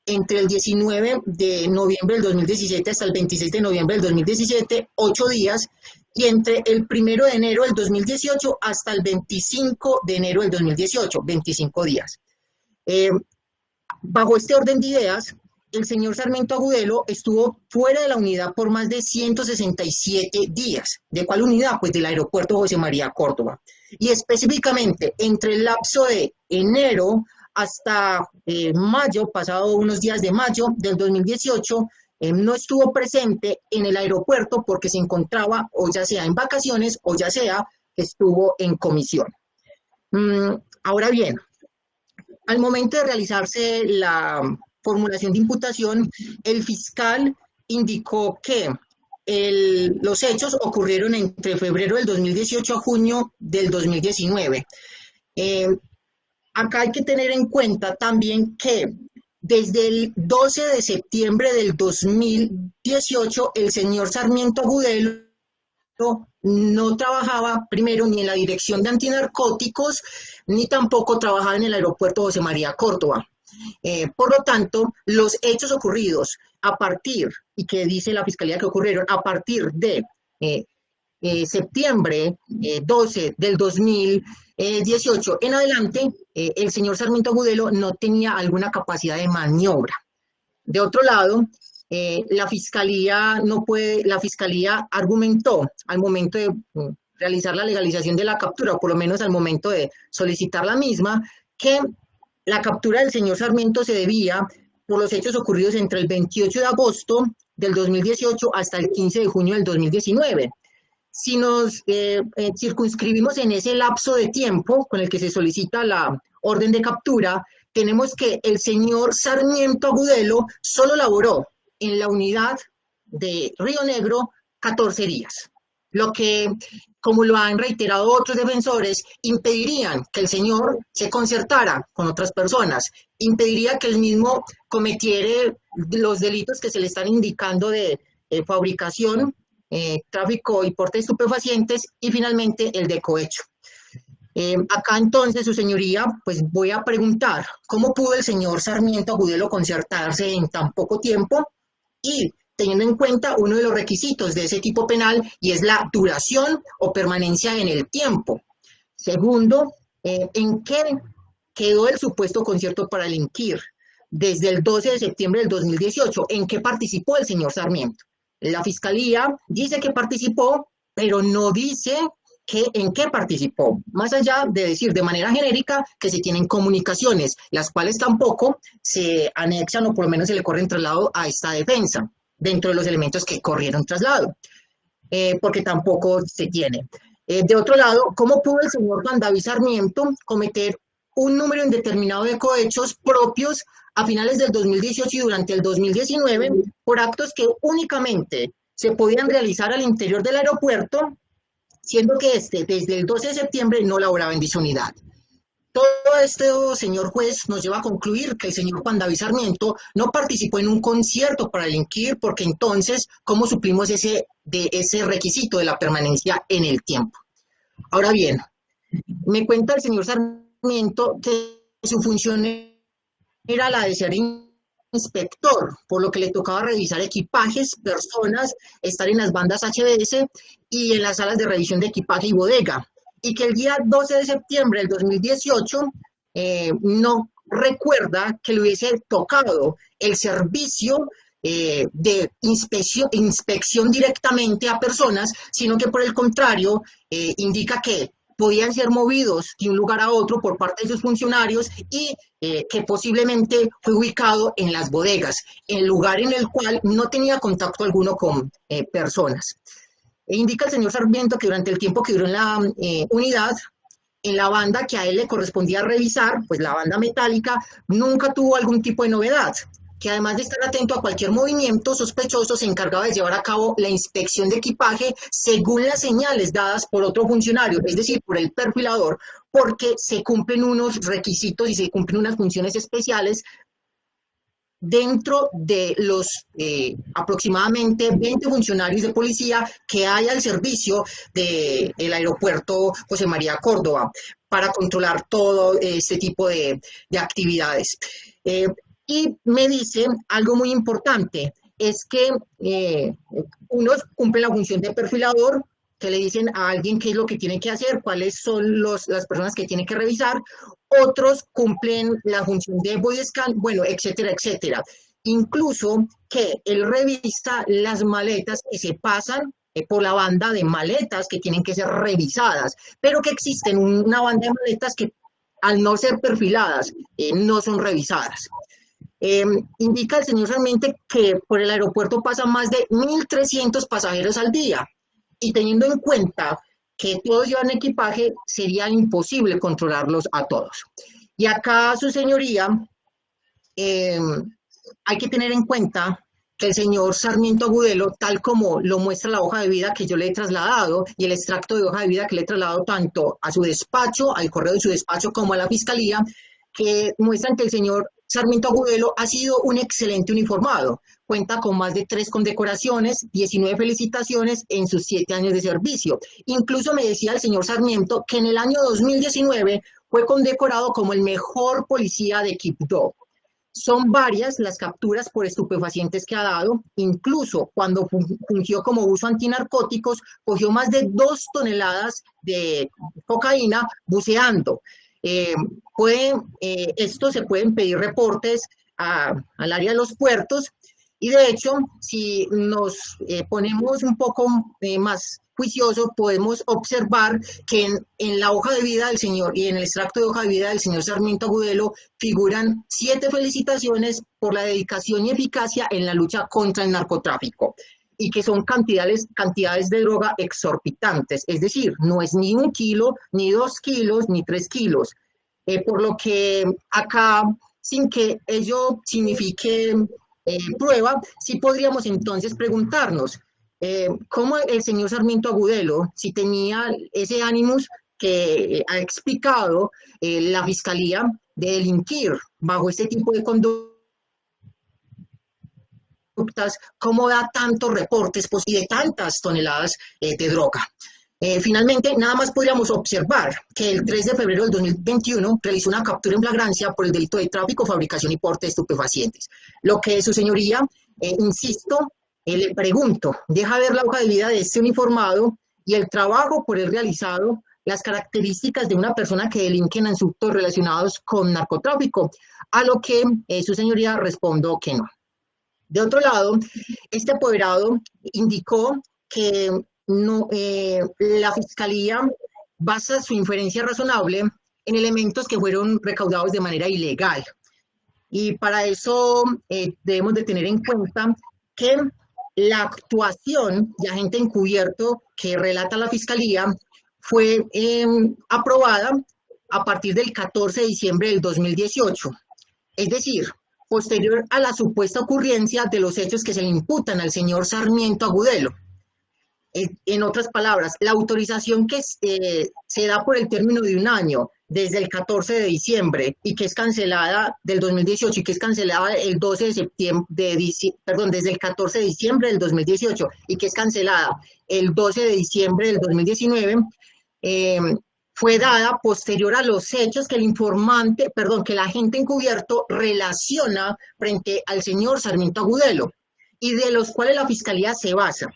entre el 19 de noviembre del 2017 hasta el 26 de noviembre del 2017, 8 días, y entre el 1 de enero del 2018 hasta el 25 de enero del 2018, 25 días. Bajo este orden de ideas, el señor Sarmiento Agudelo estuvo fuera de la unidad por más de 167 días. ¿De cuál unidad? Pues del aeropuerto José María Córdoba. Y específicamente entre el lapso de enero hasta mayo, pasado unos días de mayo del 2018, no estuvo presente en el aeropuerto porque se encontraba o ya sea en vacaciones o ya sea que estuvo en comisión. Ahora bien, al momento de realizarse la formulación de imputación, el fiscal indicó que los hechos ocurrieron entre febrero del 2018 a junio del 2019. Acá hay que tener en cuenta también que desde el 12 de septiembre del 2018, el señor Sarmiento Agudelo no trabajaba primero ni en la Dirección de Antinarcóticos, ni tampoco trabajaba en el aeropuerto José María Córdoba. Por lo tanto, los hechos ocurridos a partir, y que dice la Fiscalía que ocurrieron a partir de septiembre 12 del 2018 en adelante, el señor Sarmiento Agudelo no tenía alguna capacidad de maniobra. De otro lado, la Fiscalía argumentó al momento de realizar la legalización de la captura, o por lo menos al momento de solicitar la misma, que la captura del señor Sarmiento se debía por los hechos ocurridos entre el 28 de agosto del 2018 hasta el 15 de junio del 2019. Si nos circunscribimos en ese lapso de tiempo con el que se solicita la orden de captura, tenemos que el señor Sarmiento Agudelo solo laboró en la unidad de Río Negro 14 días, lo que, como lo han reiterado otros defensores, impedirían que el señor se concertara con otras personas, impediría que él mismo cometiera los delitos que se le están indicando de fabricación, tráfico y porte de estupefacientes y finalmente el de cohecho. Acá entonces, su señoría, pues voy a preguntar, ¿cómo pudo el señor Sarmiento Agudelo concertarse en tan poco tiempo? Y teniendo en cuenta uno de los requisitos de ese tipo penal, y es la duración o permanencia en el tiempo. Segundo, ¿en qué quedó el supuesto concierto para delinquir? Desde el 12 de septiembre del 2018, ¿en qué participó el señor Sarmiento? La Fiscalía dice que participó, pero no dice en qué participó, más allá de decir de manera genérica que se tienen comunicaciones, las cuales tampoco se anexan o por lo menos se le corren traslado a esta defensa, dentro de los elementos que corrieron traslado, porque tampoco se tiene. De otro lado, ¿cómo pudo el señor Juan David Sarmiento cometer un número indeterminado de cohechos propios a finales del 2018 y durante el 2019 por actos que únicamente se podían realizar al interior del aeropuerto, siendo que desde el 12 de septiembre no laboraba en dicha unidad? Todo esto, señor juez, nos lleva a concluir que el señor Juan David Sarmiento no participó en un concierto para delinquir, porque entonces, ¿cómo suplimos ese requisito de la permanencia en el tiempo? Ahora bien, me cuenta el señor Sarmiento que su función era la de ser inspector, por lo que le tocaba revisar equipajes, personas, estar en las bandas HBS y en las salas de revisión de equipaje y bodega, y que el día 12 de septiembre del 2018 no recuerda que le hubiese tocado el servicio de inspección directamente a personas, sino que por el contrario indica que podían ser movidos de un lugar a otro por parte de sus funcionarios y que posiblemente fue ubicado en las bodegas, el lugar en el cual no tenía contacto alguno con personas. Indica el señor Sarmiento que durante el tiempo que duró en la unidad, en la banda que a él le correspondía revisar, pues la banda metálica, nunca tuvo algún tipo de novedad, que además de estar atento a cualquier movimiento sospechoso, se encargaba de llevar a cabo la inspección de equipaje según las señales dadas por otro funcionario, es decir, por el perfilador, porque se cumplen unos requisitos y se cumplen unas funciones especiales dentro de los aproximadamente 20 funcionarios de policía que hay al servicio del aeropuerto José María Córdoba para controlar todo este tipo de actividades. Y me dice algo muy importante, es que unos cumplen la función de perfilador, que le dicen a alguien qué es lo que tiene que hacer, cuáles son las personas que tiene que revisar, otros cumplen la función de body scan, bueno, etcétera, etcétera. Incluso que él revisa las maletas que se pasan por la banda de maletas que tienen que ser revisadas, pero que existen una banda de maletas que al no ser perfiladas no son revisadas. Indica el señor Sarmiento que por el aeropuerto pasan más de 1.300 pasajeros al día, y teniendo en cuenta que todos llevan equipaje, sería imposible controlarlos a todos. Y acá, su señoría, hay que tener en cuenta que el señor Sarmiento Agudelo, tal como lo muestra la hoja de vida que yo le he trasladado y el extracto de hoja de vida que le he trasladado tanto a su despacho, al correo de su despacho, como a la fiscalía, que muestran que el señor Sarmiento Agudelo ha sido un excelente uniformado. Cuenta con más de 3 condecoraciones, 19 felicitaciones en sus 7 años de servicio. Incluso me decía el señor Sarmiento que en el año 2019 fue condecorado como el mejor policía de Quibdó. Son varias las capturas por estupefacientes que ha dado. Incluso cuando fungió como buzo antinarcóticos, cogió más de 2 toneladas de cocaína buceando. Esto se pueden pedir reportes al área de los puertos, y de hecho, si nos ponemos un poco más juiciosos, podemos observar que en la hoja de vida del señor y en el extracto de hoja de vida del señor Sarmiento Agudelo figuran 7 felicitaciones por la dedicación y eficacia en la lucha contra el narcotráfico, y que son cantidades de droga exorbitantes, es decir, no es ni 1 kilo, ni 2 kilos, ni 3 kilos, por lo que acá, sin que ello signifique prueba, sí podríamos entonces preguntarnos cómo el señor Sarmiento Agudelo, si tenía ese ánimos que ha explicado la Fiscalía de delinquir bajo este tipo de conductas, cómo da tantos reportes y de tantas toneladas de droga. Finalmente, nada más podríamos observar que el 3 de febrero del 2021 realizó una captura en flagrancia por el delito de tráfico, fabricación y porte de estupefacientes. Lo que su señoría, insisto, le pregunto, deja ver la hoja de vida de este uniformado y el trabajo por él realizado, las características de una persona que delinque en asuntos relacionados con narcotráfico, a lo que su señoría respondió que no. De otro lado, este apoderado indicó que la Fiscalía basa su inferencia razonable en elementos que fueron recaudados de manera ilegal. Y para eso debemos de tener en cuenta que la actuación de agente encubierto que relata la Fiscalía fue aprobada a partir del 14 de diciembre del 2018, es decir, posterior a la supuesta ocurrencia de los hechos que se le imputan al señor Sarmiento Agudelo. En otras palabras, la autorización que se da por el término de un año, desde el 14 de diciembre, y que es cancelada del 2018, y que es cancelada el 12 de septiembre, desde el 14 de diciembre del 2018, y que es cancelada el 12 de diciembre del 2019, fue dada posterior a los hechos que que el agente encubierto relaciona frente al señor Sarmiento Agudelo, y de los cuales la Fiscalía se basa.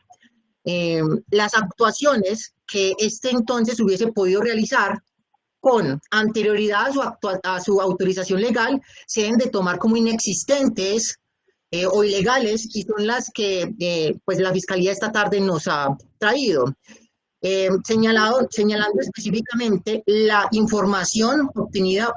Las actuaciones que entonces hubiese podido realizar con anterioridad a su autorización legal se deben de tomar como inexistentes o ilegales, y son las que pues la Fiscalía esta tarde nos ha traído, señalando específicamente la información obtenida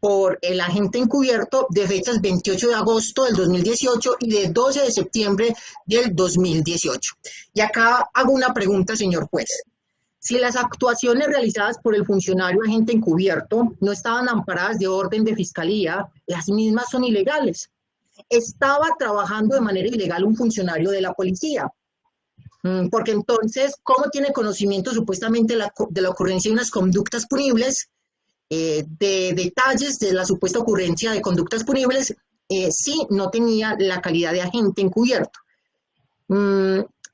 por el agente encubierto de fechas 28 de agosto del 2018 y de 12 de septiembre del 2018. Y acá hago una pregunta, señor juez. Si las actuaciones realizadas por el funcionario agente encubierto no estaban amparadas de orden de Fiscalía, las mismas son ilegales. Estaba trabajando de manera ilegal un funcionario de la policía. Porque entonces, ¿cómo tiene conocimiento supuestamente de la ocurrencia de unas conductas punibles? De detalles de la supuesta ocurrencia de conductas punibles, si no tenía la calidad de agente encubierto.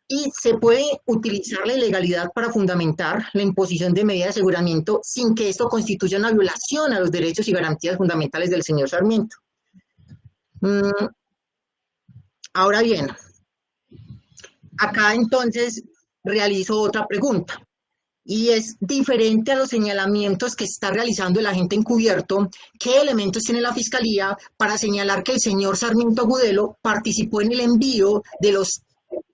Y se puede utilizar la ilegalidad para fundamentar la imposición de medidas de aseguramiento sin que esto constituya una violación a los derechos y garantías fundamentales del señor Sarmiento. Ahora bien, acá entonces realizo otra pregunta. Y es diferente a los señalamientos que está realizando el agente encubierto. ¿Qué elementos tiene la Fiscalía para señalar que el señor Sarmiento Agudelo participó en el envío de los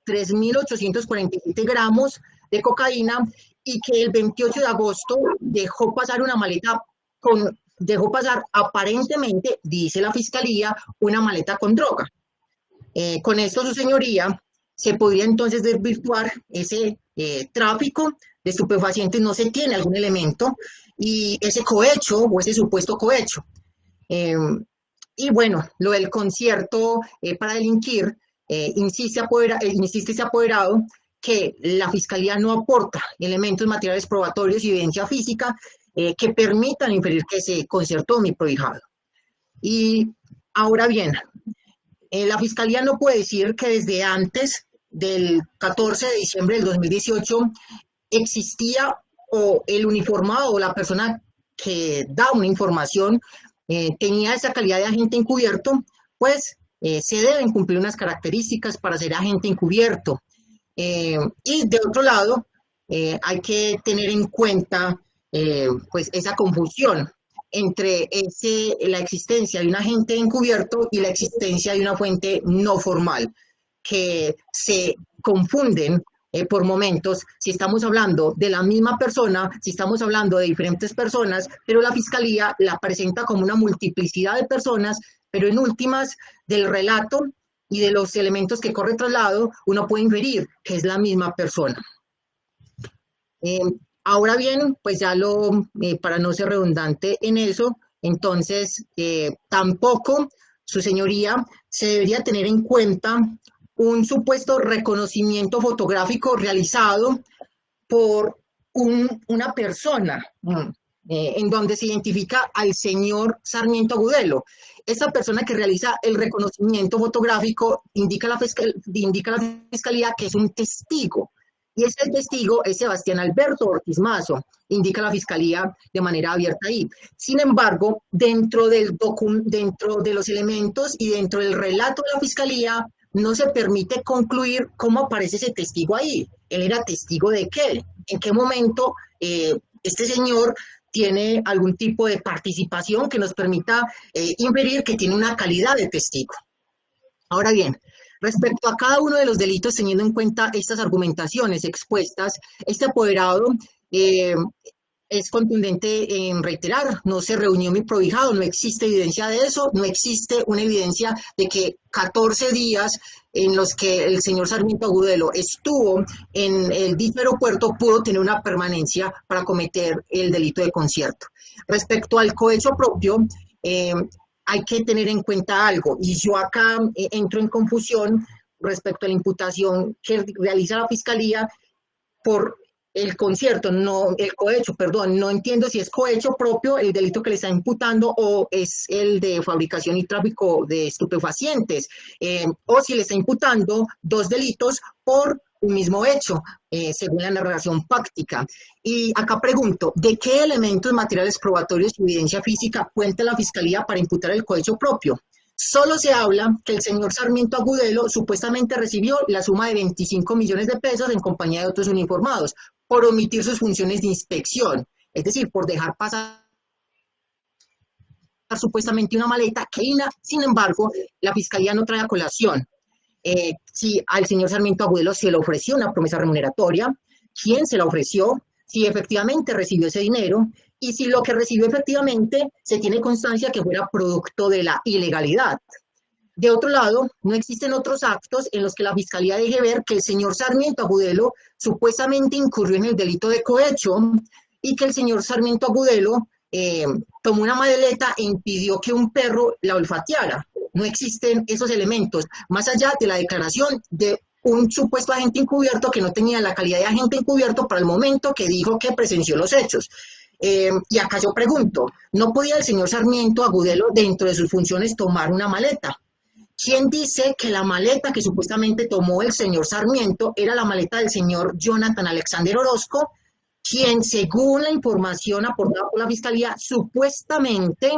3.847 gramos de cocaína y que el 28 de agosto dejó pasar una maleta dejó pasar aparentemente, dice la Fiscalía, una maleta con droga? Con esto, su señoría, se podría entonces desvirtuar ese tráfico de estupefacientes. No se tiene algún elemento, y ese cohecho o ese supuesto cohecho. Y bueno, lo del concierto para delinquir, insiste ese apoderado que la Fiscalía no aporta elementos materiales probatorios y evidencia física que permitan inferir que se concertó mi prohijado. Y ahora bien, la Fiscalía no puede decir que desde antes del 14 de diciembre del 2018 existía, o el uniformado o la persona que da una información tenía esa calidad de agente encubierto, pues se deben cumplir unas características para ser agente encubierto. Y de otro lado, hay que tener en cuenta pues esa confusión entre la existencia de un agente encubierto y la existencia de una fuente no formal, que se confunden por momentos si estamos hablando de la misma persona, si estamos hablando de diferentes personas, pero la Fiscalía la presenta como una multiplicidad de personas, pero en últimas, del relato y de los elementos que corre traslado, uno puede inferir que es la misma persona. Ahora bien, pues ya para no ser redundante en eso, entonces tampoco, su señoría, se debería tener en cuenta un supuesto reconocimiento fotográfico realizado por una persona en donde se identifica al señor Sarmiento Agudelo. Esa persona que realiza el reconocimiento fotográfico indica a la Fiscalía que es un testigo. Y ese testigo es Sebastián Alberto Ortiz Mazo, indica la Fiscalía de manera abierta ahí. Sin embargo, dentro de los elementos y dentro del relato de la Fiscalía, no se permite concluir cómo aparece ese testigo ahí. ¿Él era testigo de qué? ¿En qué momento este señor tiene algún tipo de participación que nos permita inferir que tiene una calidad de testigo? Ahora bien, Respecto a cada uno de los delitos, teniendo en cuenta estas argumentaciones expuestas, este apoderado es contundente en reiterar, no se reunió mi prohijado, no existe evidencia de eso, no existe una evidencia de que 14 días en los que el señor Sarmiento Agudelo estuvo en el dicho aeropuerto pudo tener una permanencia para cometer el delito de concierto. Respecto al cohecho propio, hay que tener en cuenta algo, y yo acá entro en confusión respecto a la imputación que realiza la Fiscalía por el concierto, no el cohecho, perdón, no entiendo si es cohecho propio el delito que le está imputando o es el de fabricación y tráfico de estupefacientes, o si le está imputando dos delitos por un mismo hecho, según la narración fáctica. Y acá pregunto, ¿de qué elementos materiales probatorios y evidencia física cuenta la Fiscalía para imputar el cohecho propio? Solo se habla que el señor Sarmiento Agudelo supuestamente recibió la suma de 25 millones de pesos en compañía de otros uniformados por omitir sus funciones de inspección, es decir, por dejar pasar supuestamente una maleta que, sin embargo, la Fiscalía no trae a colación. Si al señor Sarmiento Agudelo se le ofreció una promesa remuneratoria, quién se la ofreció, si efectivamente recibió ese dinero y si lo que recibió efectivamente se tiene constancia que fuera producto de la ilegalidad. De otro lado, no existen otros actos en los que la Fiscalía deje ver que el señor Sarmiento Agudelo supuestamente incurrió en el delito de cohecho y que el señor Sarmiento Agudelo tomó una maleta e impidió que un perro la olfateara. No existen esos elementos, más allá de la declaración de un supuesto agente encubierto que no tenía la calidad de agente encubierto para el momento que dijo que presenció los hechos. Y acá yo pregunto, ¿no podía el señor Sarmiento Agudelo, dentro de sus funciones, tomar una maleta? ¿Quién dice que la maleta que supuestamente tomó el señor Sarmiento era la maleta del señor Jonathan Alexander Orozco, quien, según la información aportada por la Fiscalía, supuestamente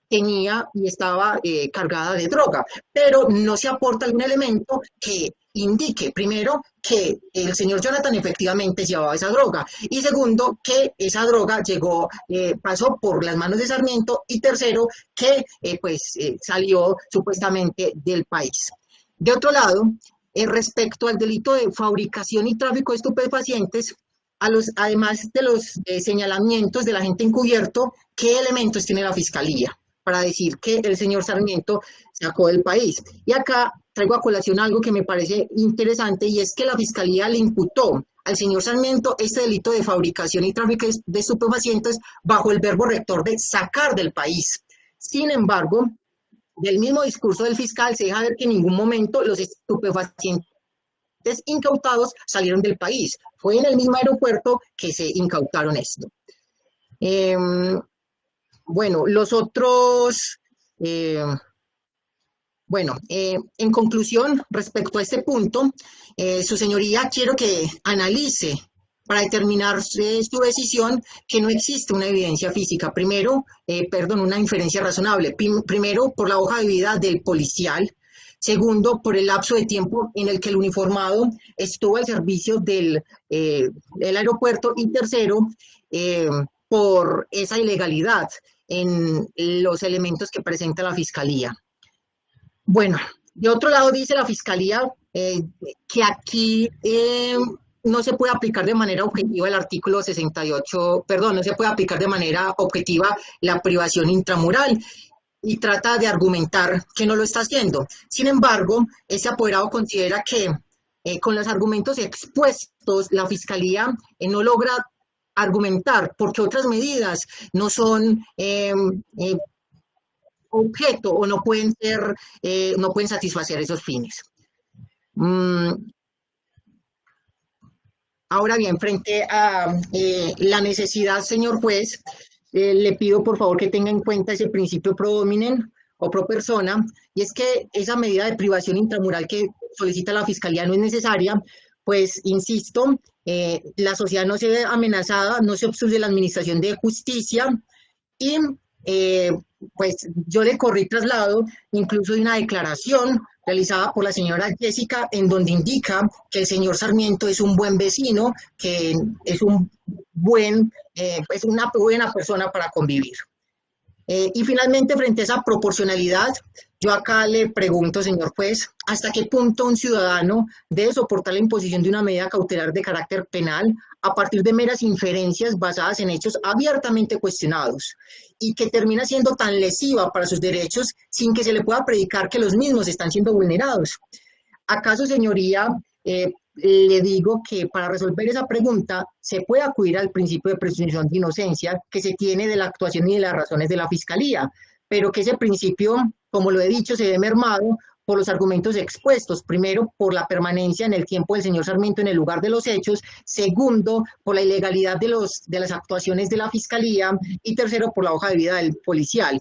tenía y estaba cargada de droga, pero no se aporta algún elemento que indique, primero, que el señor Jonathan efectivamente llevaba esa droga, y segundo, que esa droga pasó por las manos de Sarmiento, y tercero, que salió supuestamente del país. De otro lado, respecto al delito de fabricación y tráfico de estupefacientes, además de los señalamientos del agente encubierto, ¿qué elementos tiene la Fiscalía para decir que el señor Sarmiento sacó del país? Y acá traigo a colación algo que me parece interesante, y es que la Fiscalía le imputó al señor Sarmiento este delito de fabricación y tráfico de estupefacientes bajo el verbo rector de sacar del país. Sin embargo, del mismo discurso del fiscal se deja ver que en ningún momento los estupefacientes incautados salieron del país. Fue en el mismo aeropuerto que se incautaron esto. Bueno, los otros... en conclusión, respecto a este punto, su señoría, quiero que analice para determinar su decisión que no existe una evidencia física. Una inferencia razonable. Primero, por la hoja de vida del policial. Segundo, por el lapso de tiempo en el que el uniformado estuvo al servicio del aeropuerto. Y tercero, por esa ilegalidad en los elementos que presenta la Fiscalía. Bueno, de otro lado dice la Fiscalía que aquí no se puede aplicar de manera objetiva el artículo 68, no se puede aplicar de manera objetiva la privación intramural, y trata de argumentar que no lo está haciendo. Sin embargo, ese apoderado considera que con los argumentos expuestos la Fiscalía no logra argumentar porque otras medidas no son objeto o no pueden satisfacer esos fines. Ahora bien, frente a la necesidad, señor juez, le pido por favor que tenga en cuenta ese principio pro hominem o pro persona, y es que esa medida de privación intramural que solicita la Fiscalía no es necesaria, pues, insisto, la sociedad no se ve amenazada, no se obstruye la administración de justicia, y pues yo le corrí traslado incluso de una declaración realizada por la señora Jessica, en donde indica que el señor Sarmiento es un buen vecino, que es una buena persona para convivir. Y finalmente, frente a esa proporcionalidad, yo acá le pregunto, señor juez, ¿hasta qué punto un ciudadano debe soportar la imposición de una medida cautelar de carácter penal a partir de meras inferencias basadas en hechos abiertamente cuestionados y que termina siendo tan lesiva para sus derechos sin que se le pueda predicar que los mismos están siendo vulnerados? ¿Acaso, señoría, le digo que para resolver esa pregunta se puede acudir al principio de presunción de inocencia que se tiene de la actuación y de las razones de la Fiscalía, pero que ese principio, como lo he dicho, se ve mermado por los argumentos expuestos? Primero, por la permanencia en el tiempo del señor Sarmiento en el lugar de los hechos. Segundo, por la ilegalidad de las actuaciones de la Fiscalía. Y tercero, por la hoja de vida del policial.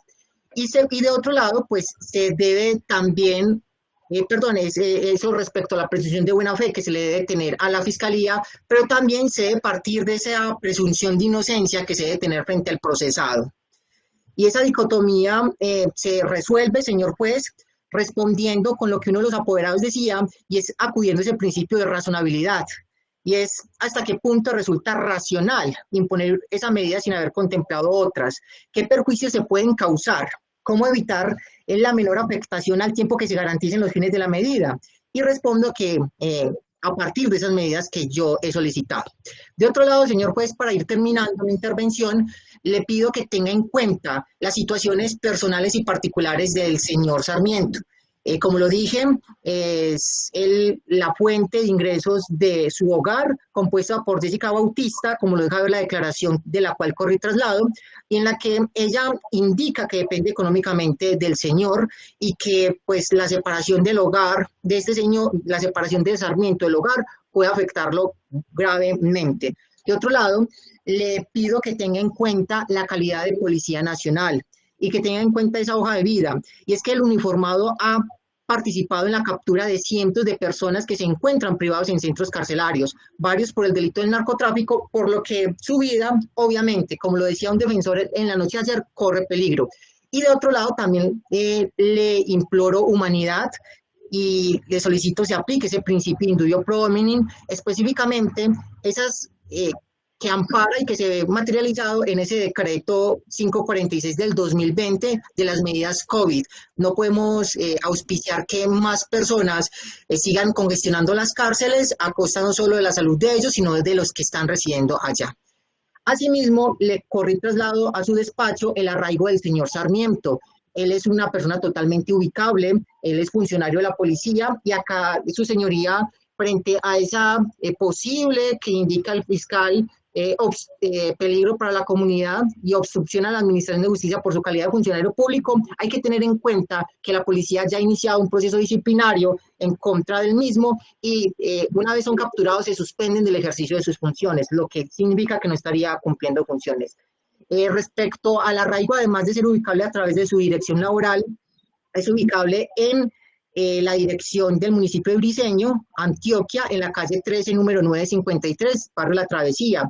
Y de otro lado, pues se debe también, eso respecto a la presunción de buena fe que se le debe tener a la Fiscalía, pero también se debe partir de esa presunción de inocencia que se debe tener frente al procesado. Y esa dicotomía se resuelve, señor juez, respondiendo con lo que uno de los apoderados decía, y es acudiendo a ese principio de razonabilidad. Y es hasta qué punto resulta racional imponer esa medida sin haber contemplado otras. ¿Qué perjuicios se pueden causar? ¿Cómo evitar la menor afectación al tiempo que se garanticen los fines de la medida? Y respondo que a partir de esas medidas que yo he solicitado. De otro lado, señor juez, para ir terminando mi intervención, le pido que tenga en cuenta las situaciones personales y particulares del señor Sarmiento. Como lo dije, es la fuente de ingresos de su hogar, compuesta por Jessica Bautista, como lo deja ver la declaración de la cual corrí traslado, y en la que ella indica que depende económicamente del señor y que pues la separación del hogar de este señor, la separación de Sarmiento del hogar puede afectarlo gravemente. De otro lado, le pido que tenga en cuenta la calidad de Policía Nacional y que tenga en cuenta esa hoja de vida. Y es que el uniformado ha participado en la captura de cientos de personas que se encuentran privados en centros carcelarios, varios por el delito del narcotráfico, por lo que su vida, obviamente, como lo decía un defensor en la noche de ayer, corre peligro. Y de otro lado, también le imploro humanidad y le solicito se aplique ese principio indubio pro hominem, específicamente esas que ampara y que se ve materializado en ese decreto 546 del 2020 de las medidas COVID. No podemos auspiciar que más personas sigan congestionando las cárceles a costa no solo de la salud de ellos, sino de los que están residiendo allá. Asimismo, le corrí traslado a su despacho el arraigo del señor Sarmiento. Él es una persona totalmente ubicable, él es funcionario de la policía y acá su señoría, frente a esa posible que indica el fiscal peligro para la comunidad y obstrucción a la administración de justicia por su calidad de funcionario público, hay que tener en cuenta que la policía ya ha iniciado un proceso disciplinario en contra del mismo y una vez son capturados se suspenden del ejercicio de sus funciones, lo que significa que no estaría cumpliendo funciones. Respecto al arraigo, además de ser ubicable a través de su dirección laboral, es ubicable en la dirección del municipio de Briceño, Antioquia, en la calle 13, número 953, barrio La Travesía,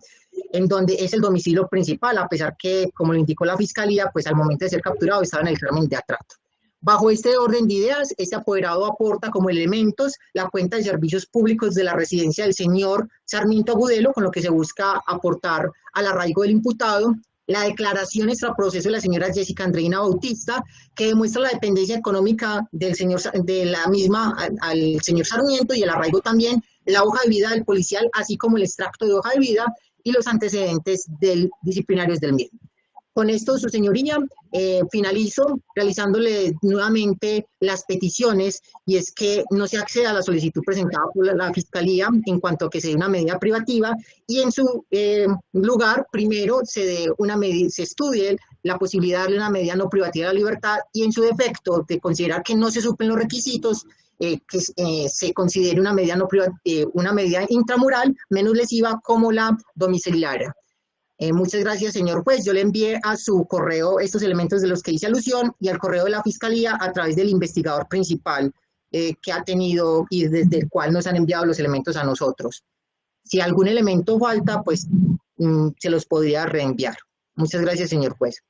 en donde es el domicilio principal, a pesar que, como lo indicó la Fiscalía, pues al momento de ser capturado estaba en el régimen de atrato. Bajo este orden de ideas, este apoderado aporta como elementos la cuenta de servicios públicos de la residencia del señor Sarmiento Agudelo, con lo que se busca aportar al arraigo del imputado, la declaración extraproceso de la señora Jessica Andreina Bautista, que demuestra la dependencia económica del señor, de la misma al señor Sarmiento y el arraigo también, la hoja de vida del policial, así como el extracto de hoja de vida y los antecedentes disciplinarios del mismo. Con esto, su señoría, finalizo realizándole nuevamente las peticiones, y es que no se acceda a la solicitud presentada por la Fiscalía en cuanto a que se dé una medida privativa, y en su lugar, primero, se estudie la posibilidad de darle una medida no privativa de la libertad, y en su defecto, de considerar que no se suplen los requisitos, que se considere una medida, una medida intramural menos lesiva como la domiciliaria. Muchas gracias, señor juez. Yo le envié a su correo estos elementos de los que hice alusión y al correo de la Fiscalía a través del investigador principal que ha tenido y desde el cual nos han enviado los elementos a nosotros. Si algún elemento falta, pues se los podría reenviar. Muchas gracias, señor juez.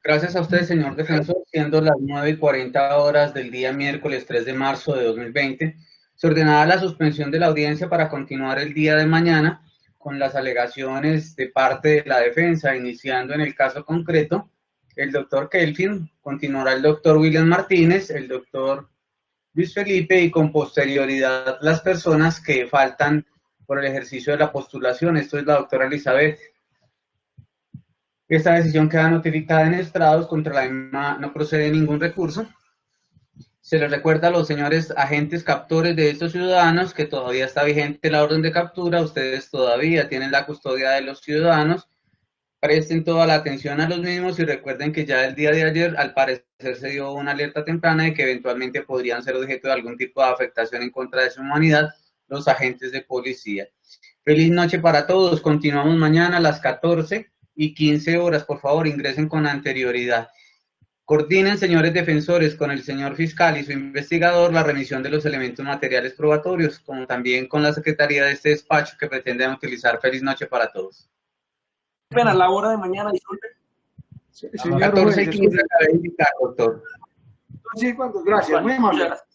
Gracias a usted, señor defensor. Siendo las 9:40 del día miércoles 3 de marzo de 2020, se ordenará la suspensión de la audiencia para continuar el día de mañana con las alegaciones de parte de la defensa, iniciando en el caso concreto el doctor Kelvin, continuará el doctor William Martínez, el doctor Luis Felipe y con posterioridad las personas que faltan por el ejercicio de la postulación. Esto es la doctora Elizabeth. Esta decisión queda notificada en estrados, contra la misma no procede ningún recurso. Se les recuerda a los señores agentes captores de estos ciudadanos que todavía está vigente la orden de captura, ustedes todavía tienen la custodia de los ciudadanos, presten toda la atención a los mismos y recuerden que ya el día de ayer al parecer se dio una alerta temprana de que eventualmente podrían ser objeto de algún tipo de afectación en contra de su humanidad los agentes de policía. Feliz noche para todos, continuamos mañana a las 14:15, por favor ingresen con anterioridad. Coordinen, señores defensores, con el señor fiscal y su investigador la remisión de los elementos materiales probatorios, como también con la secretaría de este despacho que pretenden utilizar. Feliz noche para todos. Espera, la hora de mañana, disculpe. Señor 14:15 juez, acabé de indicar, doctor. sí, gracias, muy amable. Muchas gracias.